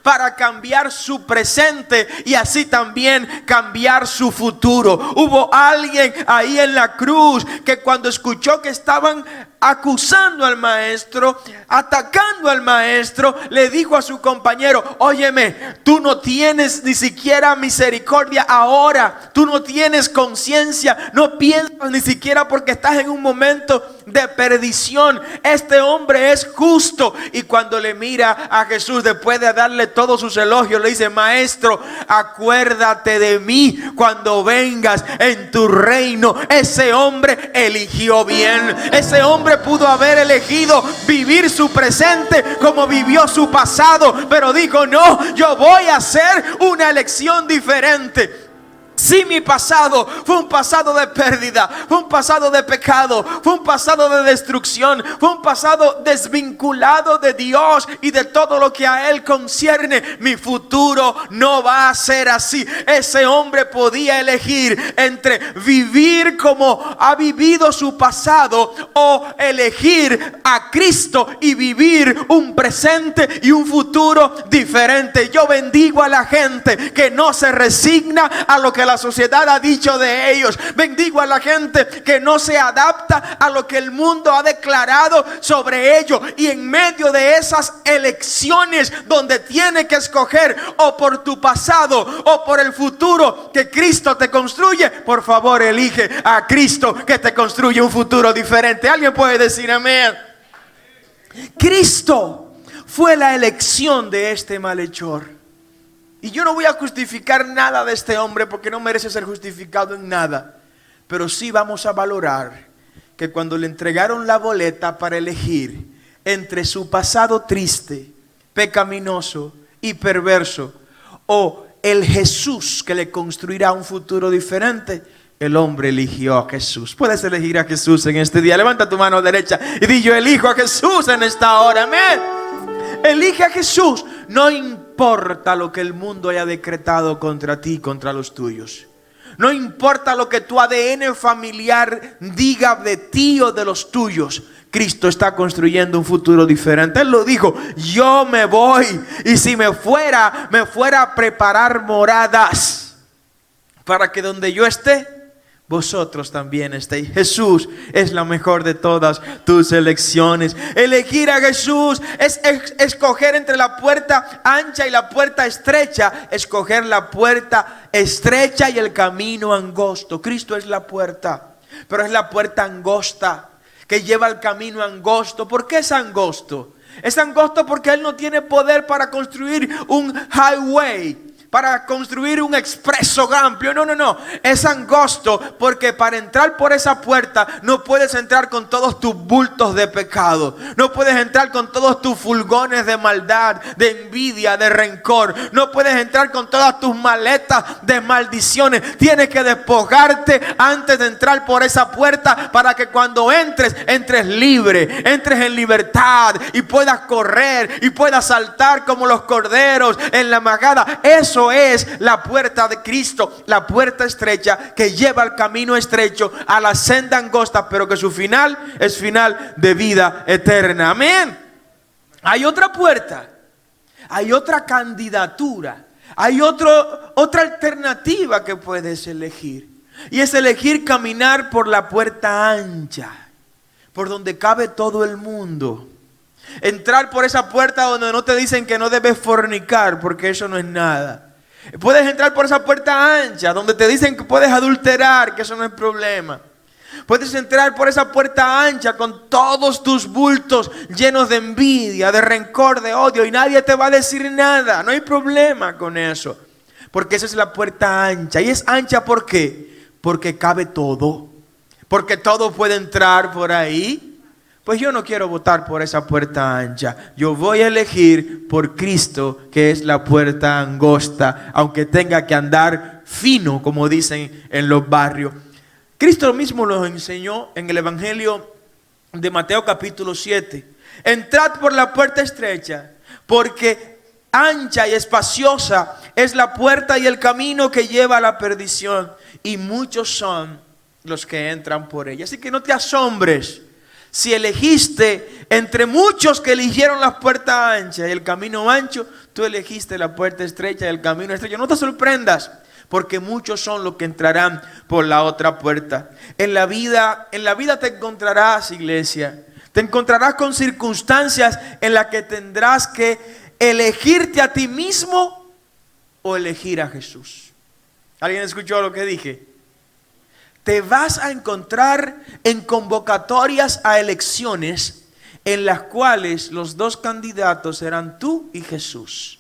Speaker 1: para cambiar su presente y así también cambiar su futuro. Hubo alguien ahí en la cruz que cuando escuchó que estaban acusando al maestro, atacando al maestro, le dijo a su compañero, óyeme, tú no tienes ni siquiera misericordia ahora, tú no tienes conciencia, no piensas ni siquiera porque estás en un momento de perdición. Este hombre es justo. Y cuando le mira a Jesús, después de darle todos sus elogios, le dice, maestro, acuérdate de mí cuando vengas en tu reino. Ese hombre eligió bien. Ese hombre pudo haber elegido vivir su presente como vivió su pasado, pero dijo, no, yo voy a hacer una elección diferente. Si mi pasado fue un pasado de pérdida, fue un pasado de pecado, fue un pasado de destrucción, fue un pasado desvinculado de Dios y de todo lo que a Él concierne, mi futuro no va a ser así. Ese hombre podía elegir entre vivir como ha vivido su pasado o elegir a Cristo y vivir un presente y un futuro diferente. Yo bendigo a la gente que no se resigna a lo que la sociedad ha dicho de ellos. Bendigo a la gente que no se adapta a lo que el mundo ha declarado sobre ellos. Y en medio de esas elecciones donde tiene que escoger o por tu pasado o por el futuro que Cristo te construye, por favor elige a Cristo que te construye un futuro diferente. ¿Alguien puede decir amén? Cristo fue la elección de este malhechor. Y yo no voy a justificar nada de este hombre porque no merece ser justificado en nada. Pero sí vamos a valorar que cuando le entregaron la boleta para elegir entre su pasado triste, pecaminoso y perverso o el Jesús que le construirá un futuro diferente, el hombre eligió a Jesús. Puedes elegir a Jesús en este día. Levanta tu mano derecha y di, yo elijo a Jesús en esta hora. Amén. Elige a Jesús. No importa lo que el mundo haya decretado contra ti, contra los tuyos. No importa lo que tu ADN familiar diga de ti o de los tuyos. Cristo está construyendo un futuro diferente. Él lo dijo, yo me voy. Y si me fuera a preparar moradas para que donde yo esté, vosotros también estéis. Jesús es la mejor de todas tus elecciones. Elegir a Jesús es escoger entre la puerta ancha y la puerta estrecha. Escoger la puerta estrecha y el camino angosto. Cristo es la puerta, pero es la puerta angosta que lleva al camino angosto. ¿Por qué es angosto? Es angosto porque Él no tiene poder para construir un highway, para construir un expreso amplio. No. Es angosto porque para entrar por esa puerta no puedes entrar con todos tus bultos de pecado. No puedes entrar con todos tus fulgones de maldad, de envidia, de rencor. No puedes entrar con todas tus maletas de maldiciones. Tienes que despojarte antes de entrar por esa puerta para que cuando entres libre, entres en libertad y puedas correr y puedas saltar como los corderos en la magada. Eso es la puerta de Cristo, la puerta estrecha que lleva al camino estrecho, a la senda angosta, pero que su final es final de vida eterna. Amén. Hay otra puerta, hay otra candidatura, hay otra alternativa que puedes elegir, y es elegir caminar por la puerta ancha, por donde cabe todo el mundo. Entrar por esa puerta donde no te dicen que no debes fornicar, porque eso no es nada. Puedes entrar por esa puerta ancha donde te dicen que puedes adulterar, que eso no es problema. Puedes entrar por esa puerta ancha con todos tus bultos llenos de envidia, de rencor, de odio, y nadie te va a decir nada. No hay problema con eso, porque esa es la puerta ancha. Y es ancha ¿por qué? Porque cabe todo, porque todo puede entrar por ahí. Pues yo no quiero votar por esa puerta ancha. Yo voy a elegir por Cristo, que es la puerta angosta, aunque tenga que andar fino, como dicen en los barrios. Cristo mismo nos enseñó en el Evangelio de Mateo capítulo 7. Entrad por la puerta estrecha, porque ancha y espaciosa es la puerta y el camino que lleva a la perdición, y muchos son los que entran por ella. Así que no te asombres si elegiste entre muchos que eligieron la puerta ancha y el camino ancho, tú elegiste la puerta estrecha y el camino estrecho. No te sorprendas, porque muchos son los que entrarán por la otra puerta. En la vida te encontrarás, iglesia, te encontrarás con circunstancias en las que tendrás que elegirte a ti mismo o elegir a Jesús. ¿Alguien escuchó lo que dije? Te vas a encontrar en convocatorias a elecciones en las cuales los dos candidatos serán tú y Jesús.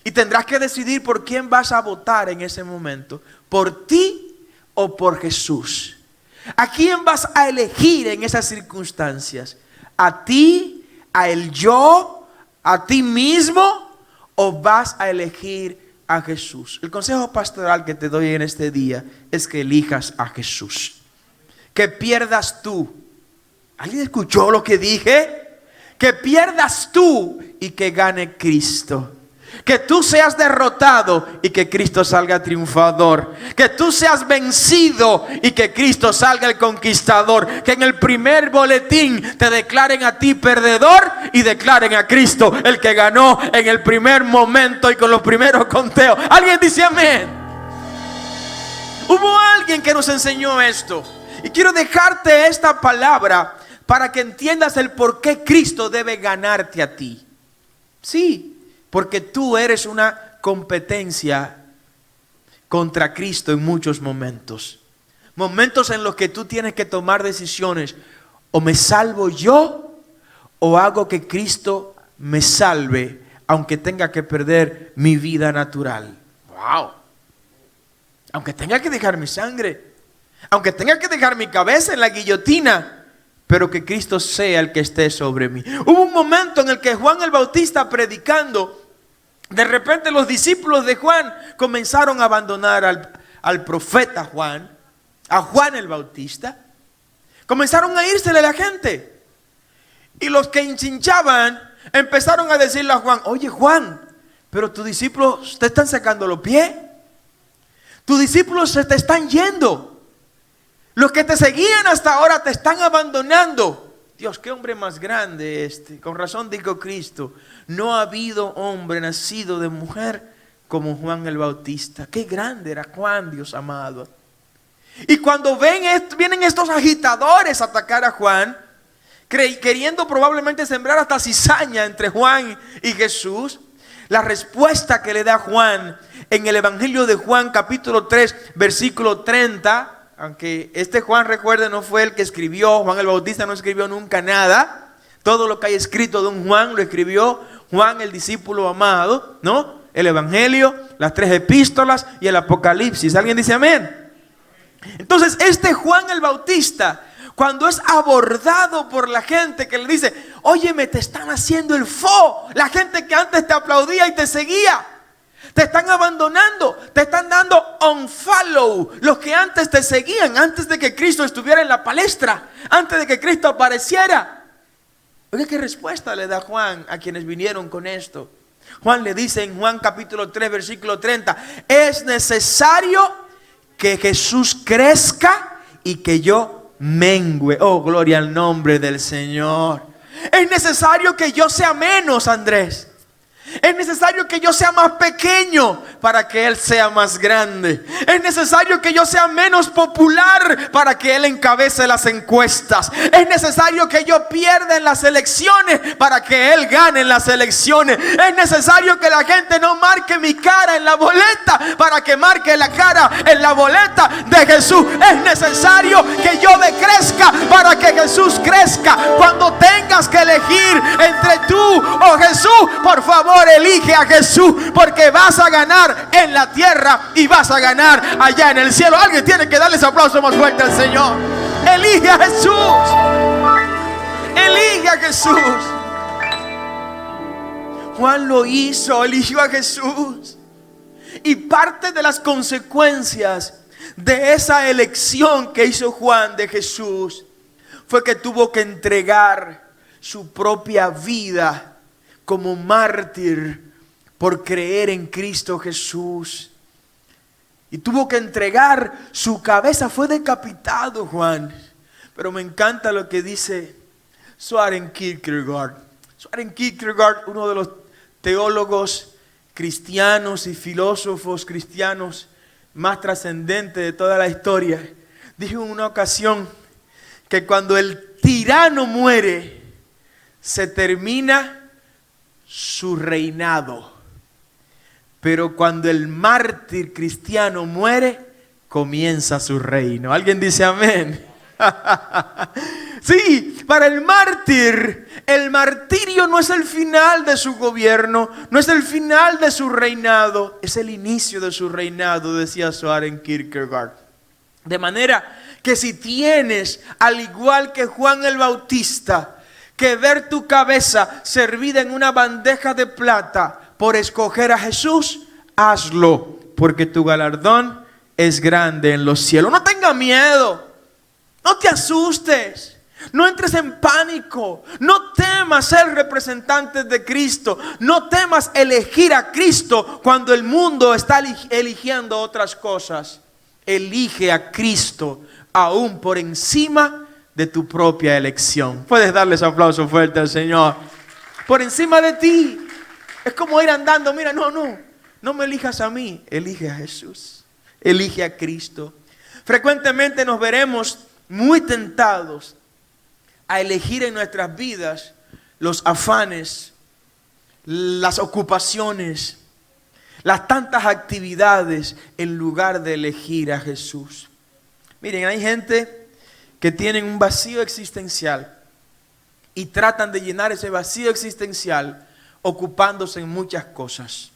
Speaker 1: Y tendrás que decidir por quién vas a votar en ese momento, por ti o por Jesús. ¿A quién vas a elegir en esas circunstancias? ¿A ti, a el yo, a ti mismo, o vas a elegir a Jesús? El consejo pastoral que te doy en este día es que elijas a Jesús. Que pierdas tú. ¿Alguien escuchó lo que dije? Que pierdas tú y que gane Cristo. Que tú seas derrotado y que Cristo salga triunfador. Que tú seas vencido y que Cristo salga el conquistador. Que en el primer boletín te declaren a ti perdedor y declaren a Cristo el que ganó en el primer momento y con los primeros conteos. ¿Alguien dice amén? Hubo alguien que nos enseñó esto, y quiero dejarte esta palabra para que entiendas el por qué Cristo debe ganarte a ti. Sí, porque tú eres una competencia contra Cristo en muchos momentos. Momentos en los que tú tienes que tomar decisiones. O me salvo yo, o hago que Cristo me salve, aunque tenga que perder mi vida natural. ¡Wow! Aunque tenga que dejar mi sangre, aunque tenga que dejar mi cabeza en la guillotina, pero que Cristo sea el que esté sobre mí. Hubo un momento en el que Juan el Bautista predicando, de repente los discípulos de Juan comenzaron a abandonar al profeta Juan, a Juan el Bautista. Comenzaron a irse de la gente. Y los que enchinchaban empezaron a decirle a Juan: oye Juan, pero tus discípulos te están sacando los pies. Tus discípulos se te están yendo. Los que te seguían hasta ahora te están abandonando. Dios, qué hombre más grande este. Con razón dijo Cristo: no ha habido hombre nacido de mujer como Juan el Bautista. Qué grande era Juan, Dios amado. Y cuando vienen estos agitadores a atacar a Juan, queriendo probablemente sembrar hasta cizaña entre Juan y Jesús, la respuesta que le da Juan en el Evangelio de Juan capítulo 3 versículo 30, aunque este Juan, recuerde, no fue el que escribió, Juan el Bautista no escribió nunca nada, todo lo que hay escrito de un Juan lo escribió Juan el discípulo amado, ¿no? el Evangelio, las 3 epístolas y el Apocalipsis. ¿Alguien dice amén? Entonces este Juan el Bautista, cuando es abordado por la gente que le dice, óyeme, te están haciendo el fo, la gente que antes te aplaudía y te seguía, te están abandonando, te están dando unfollow, los que antes te seguían, antes de que Cristo estuviera en la palestra, antes de que Cristo apareciera. Oye, ¿qué respuesta le da Juan a quienes vinieron con esto? Juan le dice en Juan capítulo 3 versículo 30, es necesario que Jesús crezca y que yo mengüe. Oh, gloria al nombre del Señor. Es necesario que yo sea menos, Andrés. Es necesario que yo sea más pequeño para que Él sea más grande. Es necesario que yo sea menos popular para que Él encabece las encuestas. Es necesario que yo pierda en las elecciones para que Él gane en las elecciones. Es necesario que la gente no marque mi cara en la boleta para que marque la cara en la boleta de Jesús. Es necesario que yo decrezca para que Jesús crezca. Cuando tengas que elegir entre tú o Jesús, por favor, elige a Jesús, porque vas a ganar en la tierra y vas a ganar allá en el cielo. Alguien tiene que darles aplauso más fuerte al Señor. Elige a Jesús. Elige a Jesús. Juan lo hizo, eligió a Jesús. Y parte de las consecuencias de esa elección que hizo Juan de Jesús fue que tuvo que entregar su propia vida como mártir por creer en Cristo Jesús. Y tuvo que entregar su cabeza. Fue decapitado Juan. Pero me encanta lo que dice Søren Kierkegaard. Søren Kierkegaard, uno de los teólogos cristianos y filósofos cristianos más trascendentes de toda la historia, dijo en una ocasión que cuando el tirano muere, se termina su reinado, pero cuando el mártir cristiano muere, comienza su reino. ¿Alguien dice amén? Sí, para el mártir, el martirio no es el final de su gobierno, no es el final de su reinado, es el inicio de su reinado, decía Søren Kierkegaard. De manera que si tienes, al igual que Juan el Bautista, que ver tu cabeza servida en una bandeja de plata por escoger a Jesús, hazlo, porque tu galardón es grande en los cielos. No tengas miedo, no te asustes, no entres en pánico, no temas ser representante de Cristo, no temas elegir a Cristo cuando el mundo está eligiendo otras cosas. Elige a Cristo aún por encima de tu propia elección. Puedes darles aplauso fuerte al Señor. Por encima de ti. Es como ir andando, mira, no me elijas a mí, elige a Jesús, elige a Cristo. Frecuentemente nos veremos muy tentados a elegir en nuestras vidas los afanes, las ocupaciones, las tantas actividades en lugar de elegir a Jesús. Miren, hay gente que tienen un vacío existencial y tratan de llenar ese vacío existencial ocupándose en muchas cosas.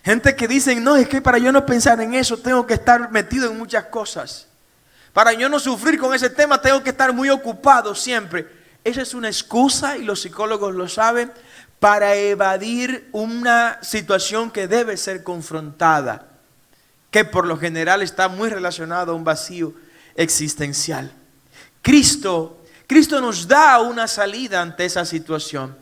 Speaker 1: Gente que dicen, no, es que para yo no pensar en eso tengo que estar metido en muchas cosas. Para yo no sufrir con ese tema tengo que estar muy ocupado siempre. Esa es una excusa, y los psicólogos lo saben, para evadir una situación que debe ser confrontada, que por lo general está muy relacionado a un vacío existencial. Cristo nos da una salida ante esa situación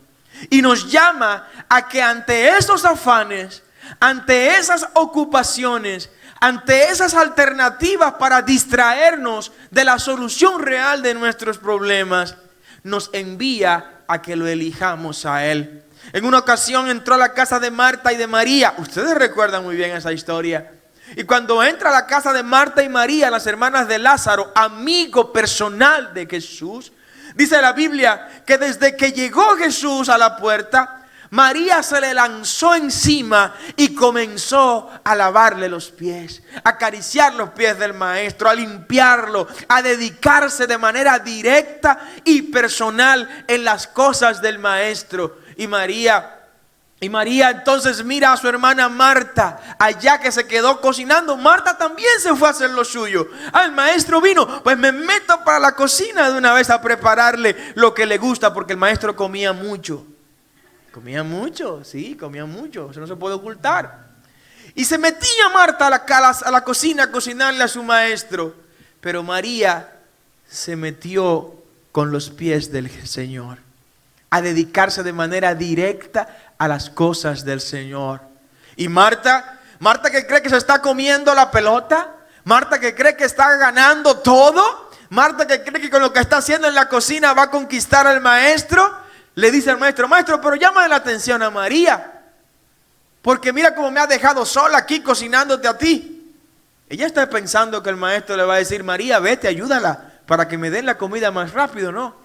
Speaker 1: y nos llama a que ante esos afanes, ante esas ocupaciones, ante esas alternativas para distraernos de la solución real de nuestros problemas, nos envía a que lo elijamos a Él. En una ocasión entró a la casa de Marta y de María. Ustedes recuerdan muy bien esa historia. Y cuando entra a la casa de Marta y María, las hermanas de Lázaro, amigo personal de Jesús, dice la Biblia que desde que llegó Jesús a la puerta, María se le lanzó encima y comenzó a lavarle los pies, a acariciar los pies del maestro, a limpiarlo, a dedicarse de manera directa y personal en las cosas del maestro. Y María Y María entonces mira a su hermana Marta, allá que se quedó cocinando. Marta también se fue a hacer lo suyo. El maestro vino, pues me meto para la cocina de una vez a prepararle lo que le gusta, porque el maestro comía mucho. Comía mucho, sí, comía mucho, eso no se puede ocultar. Y se metía Marta a la cocina a cocinarle a su maestro. Pero María se metió con los pies del Señor, a dedicarse de manera directa a las cosas del Señor. Y Marta que cree que se está comiendo la pelota, Marta que cree que está ganando todo, Marta que cree que con lo que está haciendo en la cocina va a conquistar al maestro, le dice al maestro: maestro, pero llama la atención a María, porque mira cómo me ha dejado sola aquí cocinándote a ti. Ella está pensando que el maestro le va a decir: María, vete, ayúdala para que me den la comida más rápido. No,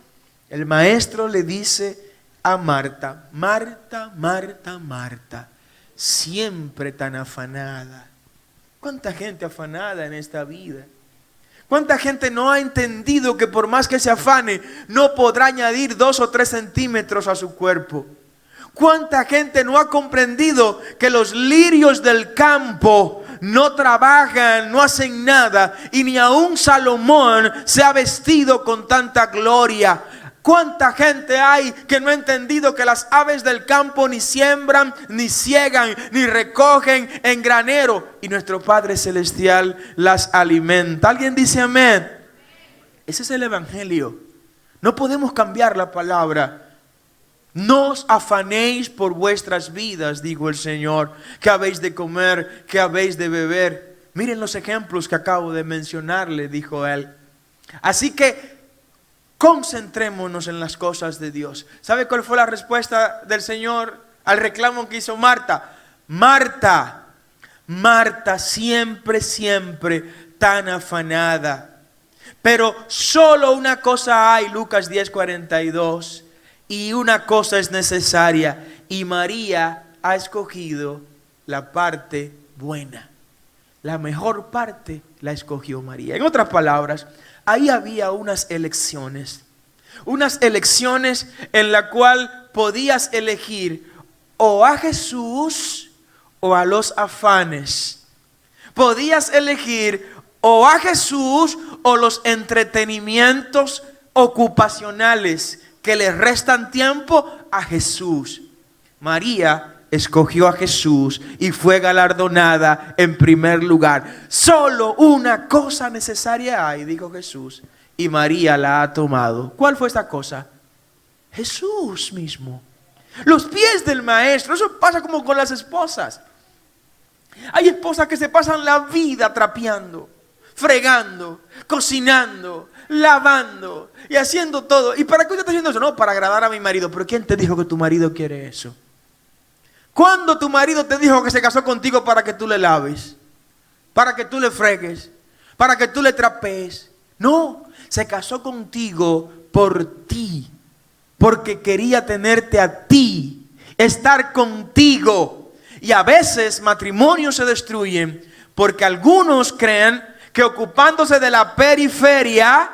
Speaker 1: el maestro le dice a Marta: Marta, Marta, Marta, siempre tan afanada. ¿Cuánta gente afanada en esta vida? ¿Cuánta gente no ha entendido que por más que se afane, no podrá añadir 2 o 3 centímetros a su cuerpo? ¿Cuánta gente no ha comprendido que los lirios del campo no trabajan, no hacen nada, y ni aun Salomón se ha vestido con tanta gloria? ¿Cuánta gente hay que no ha entendido que las aves del campo ni siembran, ni ciegan, ni recogen en granero, y nuestro Padre Celestial las alimenta? ¿Alguien dice amén? Ese es el evangelio. No podemos cambiar la palabra. No os afanéis por vuestras vidas, dijo el Señor, que habéis de comer, que habéis de beber. Miren los ejemplos que acabo de mencionarle, dijo él. Así que concentrémonos en las cosas de Dios. ¿Sabe cuál fue la respuesta del Señor al reclamo que hizo Marta? Marta, Marta, siempre, siempre tan afanada. Pero solo una cosa hay, Lucas 10:42, y una cosa es necesaria, y María ha escogido la parte buena. La mejor parte la escogió María. En otras palabras, ahí había unas elecciones en la cual podías elegir o a Jesús o a los afanes. Podías elegir o a Jesús o los entretenimientos ocupacionales que le restan tiempo a Jesús. María escogió a Jesús y fue galardonada en primer lugar. Solo una cosa necesaria hay, dijo Jesús, y María la ha tomado. ¿Cuál fue esta cosa? Jesús mismo. Los pies del maestro. Eso pasa como con las esposas. Hay esposas que se pasan la vida trapeando, fregando, cocinando, lavando y haciendo todo. ¿Y para qué usted está haciendo eso? No, para agradar a mi marido. ¿Pero quién te dijo que tu marido quiere eso? ¿Cuándo tu marido te dijo que se casó contigo para que tú le laves? Para que tú le fregues, para que tú le trapees. No, se casó contigo por ti, porque quería tenerte a ti, estar contigo. Y a veces matrimonios se destruyen porque algunos creen que ocupándose de la periferia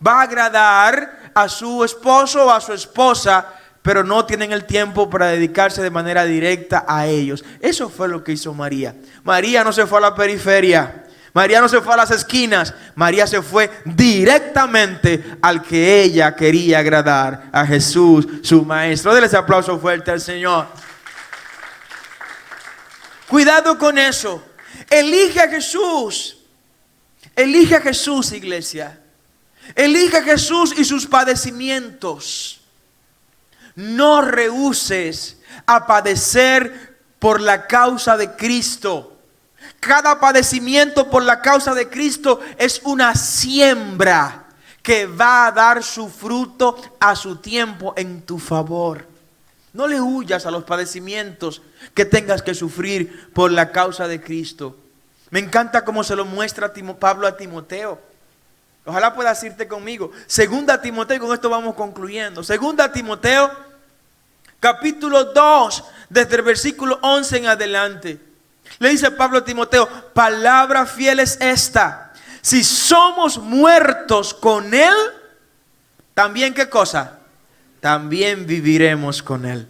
Speaker 1: va a agradar a su esposo o a su esposa, pero no tienen el tiempo para dedicarse de manera directa a ellos. Eso fue lo que hizo María. María no se fue a la periferia. María no se fue a las esquinas. María se fue directamente al que ella quería agradar, a Jesús, su maestro. Denle ese aplauso fuerte al Señor. Cuidado con eso. Elige a Jesús. Elige a Jesús, iglesia. Elige a Jesús y sus padecimientos. No rehúses a padecer por la causa de Cristo. Cada padecimiento por la causa de Cristo es una siembra que va a dar su fruto a su tiempo en tu favor. No le huyas a los padecimientos que tengas que sufrir por la causa de Cristo. Me encanta cómo se lo muestra Pablo a Timoteo. Ojalá puedas irte conmigo. Segunda Timoteo, y con esto vamos concluyendo. Segunda Timoteo, capítulo 2, desde el versículo 11 en adelante. Le dice Pablo a Timoteo: palabra fiel es esta. Si somos muertos con Él, también ¿qué cosa? También viviremos con Él.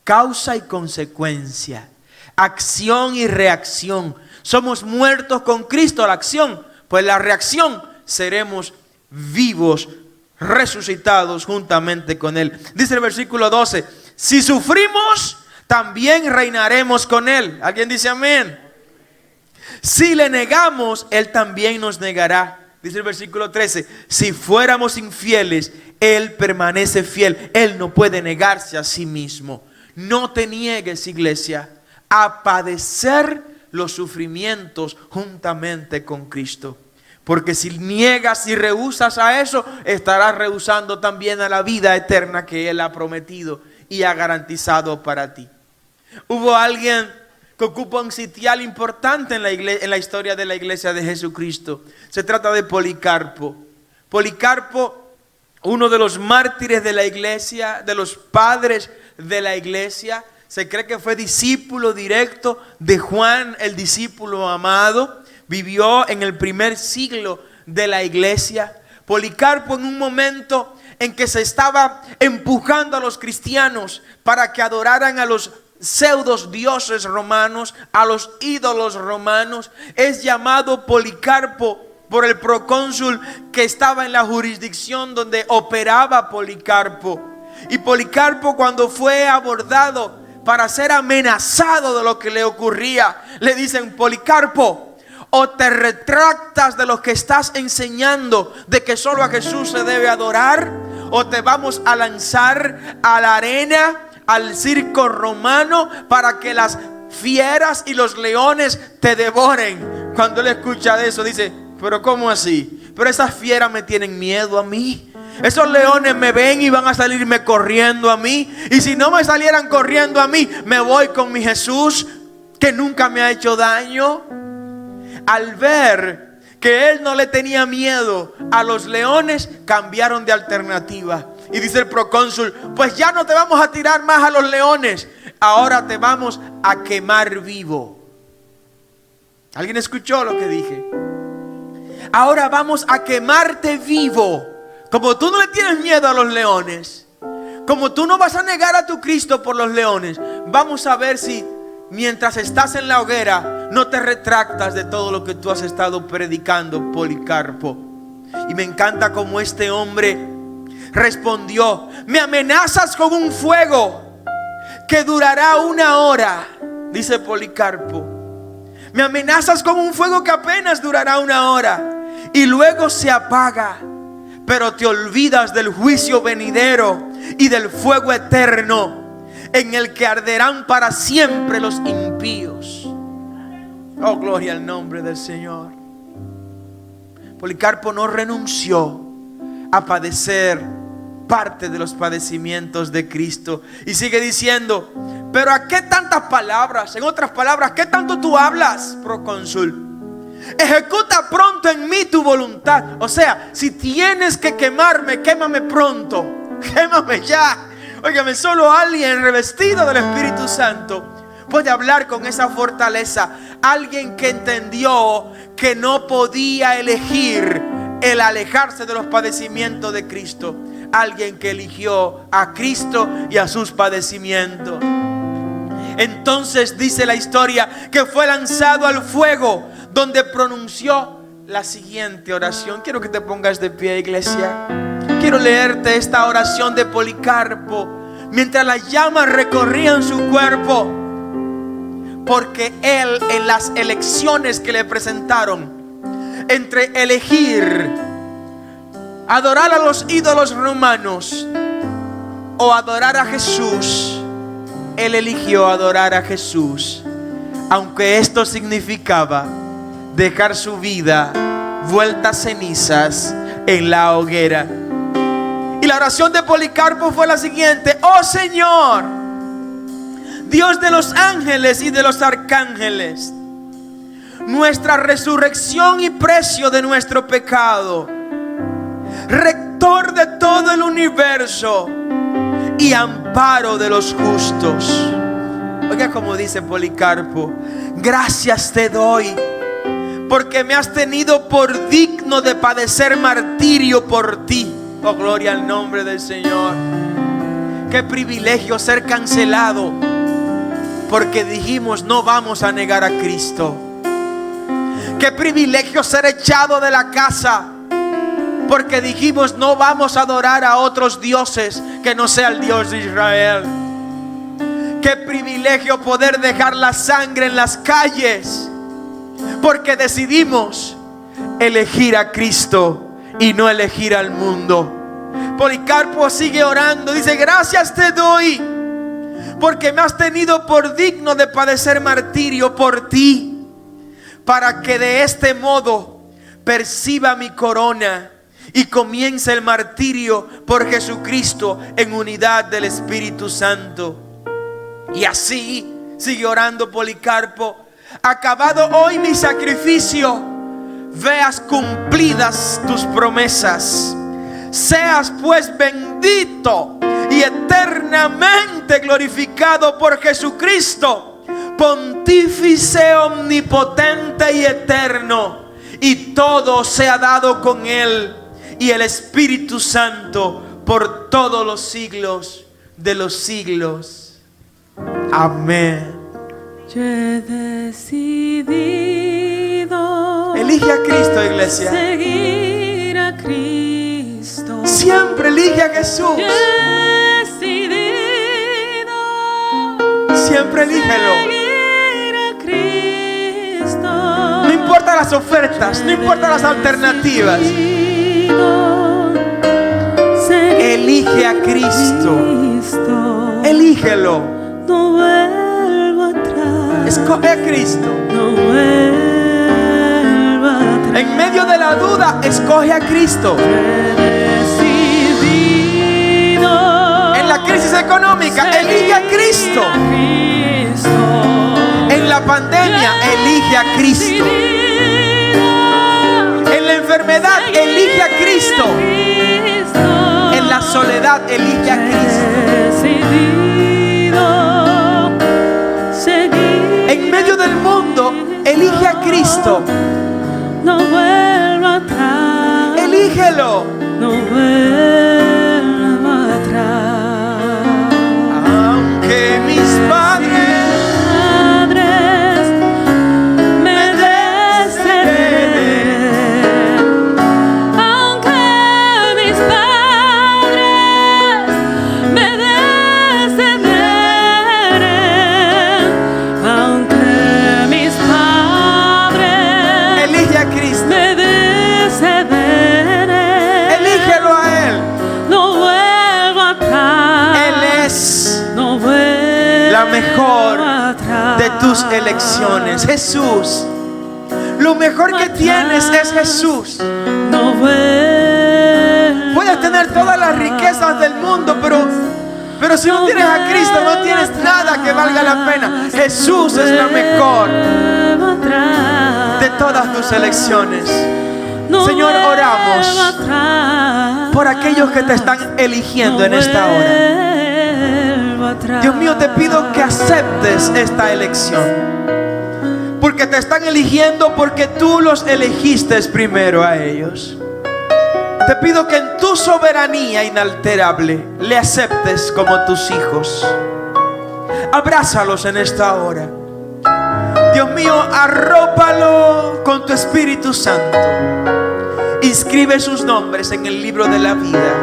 Speaker 1: Causa y consecuencia, acción y reacción. Somos muertos con Cristo a la acción, pues la reacción seremos vivos, resucitados juntamente con Él. Dice el versículo 12, si sufrimos, también reinaremos con Él. ¿Alguien dice amén? Si le negamos, Él también nos negará. Dice el versículo 13, si fuéramos infieles, Él permanece fiel. Él no puede negarse a sí mismo. No te niegues, iglesia, a padecer los sufrimientos juntamente con Cristo. Porque si niegas y rehusas a eso, estarás rehusando también a la vida eterna que Él ha prometido y ha garantizado para ti. Hubo alguien que ocupa un sitial importante en la historia de la iglesia de Jesucristo. Se trata de Policarpo. Policarpo, uno de los mártires de la iglesia, de los padres de la iglesia. Se cree que fue discípulo directo de Juan, el discípulo amado. Vivió en el primer siglo de la iglesia. Policarpo, en un momento en que se estaba empujando a los cristianos para que adoraran a los pseudos dioses romanos, a los ídolos romanos, es llamado Policarpo por el procónsul que estaba en la jurisdicción donde operaba Policarpo. Y Policarpo, cuando fue abordado para ser amenazado de lo que le ocurría, le dicen: Policarpo, o te retractas de lo que estás enseñando, de que solo a Jesús se debe adorar, o te vamos a lanzar a la arena, al circo romano, para que las fieras y los leones te devoren. Cuando él escucha de eso dice: pero ¿cómo así? Pero esas fieras me tienen miedo a mí. Esos leones me ven y van a salirme corriendo a mí. Y si no me salieran corriendo a mí, me voy con mi Jesús, que nunca me ha hecho daño. Al ver que él no le tenía miedo a los leones, cambiaron de alternativa. Y dice el procónsul: pues ya no te vamos a tirar más a los leones, ahora te vamos a quemar vivo. ¿Alguien escuchó lo que dije? Ahora vamos a quemarte vivo. Como tú no le tienes miedo a los leones, como tú no vas a negar a tu Cristo por los leones, vamos a ver si mientras estás en la hoguera no te retractas de todo lo que tú has estado predicando, Policarpo. Y me encanta cómo este hombre respondió: me amenazas con un fuego que durará 1 hora. Dice Policarpo: me amenazas con un fuego que apenas durará 1 hora y luego se apaga, pero te olvidas del juicio venidero y del fuego eterno en el que arderán para siempre los impíos. Oh, gloria al nombre del Señor. Policarpo no renunció a padecer parte de los padecimientos de Cristo. Y sigue diciendo: pero ¿a qué tantas palabras? En otras palabras, ¿qué tanto tú hablas, procónsul? Ejecuta pronto en mí tu voluntad. O sea, si tienes que quemarme, quémame pronto. Quémame ya. Óigame, solo alguien revestido del Espíritu Santo puede hablar con esa fortaleza. Alguien que entendió que no podía elegir el alejarse de los padecimientos de Cristo. Alguien que eligió a Cristo y a sus padecimientos. Entonces dice la historia que fue lanzado al fuego, donde pronunció la siguiente oración. Quiero que te pongas de pie, iglesia. Quiero leerte esta oración de Policarpo mientras las llamas recorrían su cuerpo, porque él, en las elecciones que le presentaron, entre elegir adorar a los ídolos romanos o adorar a Jesús, él eligió adorar a Jesús, aunque esto significaba dejar su vida vuelta a cenizas en la hoguera. Y la oración de Policarpo fue la siguiente: oh Señor, Dios de los ángeles y de los arcángeles, nuestra resurrección y precio de nuestro pecado, rector de todo el universo y amparo de los justos. Oiga como dice Policarpo: gracias te doy porque me has tenido por digno de padecer martirio por ti. Oh, gloria al nombre del Señor. Qué privilegio ser cancelado porque dijimos no vamos a negar a Cristo. Qué privilegio ser echado de la casa porque dijimos no vamos a adorar a otros dioses que no sea el Dios de Israel. Qué privilegio poder dejar la sangre en las calles porque decidimos elegir a Cristo y no elegir al mundo. Policarpo sigue orando, dice: gracias te doy porque me has tenido por digno de padecer martirio por ti, para que de este modo perciba mi corona y comience el martirio por Jesucristo en unidad del Espíritu Santo. Y así sigue orando Policarpo: acabado hoy mi sacrificio, veas cumplidas tus promesas. Seas pues bendito y eternamente glorificado por Jesucristo, pontífice omnipotente y eterno, y todo sea dado con él y el Espíritu Santo por todos los siglos de los siglos. Amén.
Speaker 2: Yo he decidido
Speaker 1: elige a Cristo, iglesia.
Speaker 2: Seguir a Cristo.
Speaker 1: Siempre elige a Jesús.
Speaker 2: Yo he decidido
Speaker 1: Siempre elígelo.
Speaker 2: Seguir a Cristo.
Speaker 1: No importa las ofertas, no importa las alternativas. Elige a Cristo. Elígelo.
Speaker 2: No vuelvo atrás.
Speaker 1: Escoge a Cristo.
Speaker 2: No vuelvo atrás.
Speaker 1: En medio de la duda, escoge a Cristo. En la crisis económica, elige a Cristo. En la pandemia, elige a Cristo. En la enfermedad, elige a Cristo. En la soledad, elige a Cristo. En medio del mundo, elige a Cristo.
Speaker 2: No vuelvo atrás.
Speaker 1: Elígelo.
Speaker 2: No vuelvo atrás.
Speaker 1: Aunque mis padres
Speaker 2: me deshereden, aunque mis padres me deshereden, aunque mis padres
Speaker 1: elige a Cristo.
Speaker 2: me deshereden,
Speaker 1: Elígelo a Él.
Speaker 2: no vuelvo atrás.
Speaker 1: Él es
Speaker 2: No vuelvo
Speaker 1: la mejor
Speaker 2: atrás.
Speaker 1: de tus elecciones. Jesús. Lo mejor que tienes es Jesús.
Speaker 2: No vuelvo.
Speaker 1: Puedes tener todas las riquezas del mundo, pero si no tienes a Cristo, no tienes nada que valga la pena. Jesús es la mejor de todas tus elecciones. Señor, oramos por aquellos que te están eligiendo en esta hora. Dios mío, te pido que aceptes esta elección, porque te están eligiendo porque tú los elegiste primero a ellos. Te pido que en tu soberanía inalterable le aceptes como tus hijos. Abrázalos en esta hora. Dios mío, arrópalo con tu Espíritu Santo. Inscribe sus nombres en el libro de la vida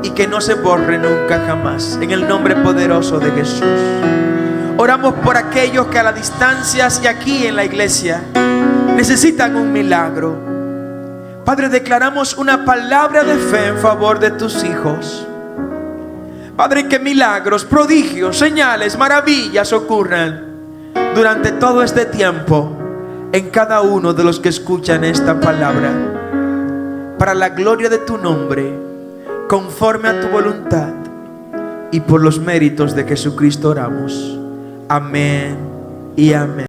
Speaker 1: y que no se borre nunca jamás, en el nombre poderoso de Jesús. Oramos por aquellos que a la distancia y aquí en la iglesia necesitan un milagro. Padre, declaramos una palabra de fe en favor de tus hijos. Padre, que milagros, prodigios, señales, maravillas ocurran durante todo este tiempo en cada uno de los que escuchan esta palabra, para la gloria de tu nombre, conforme a tu voluntad y por los méritos de Jesucristo oramos. Amén y amén.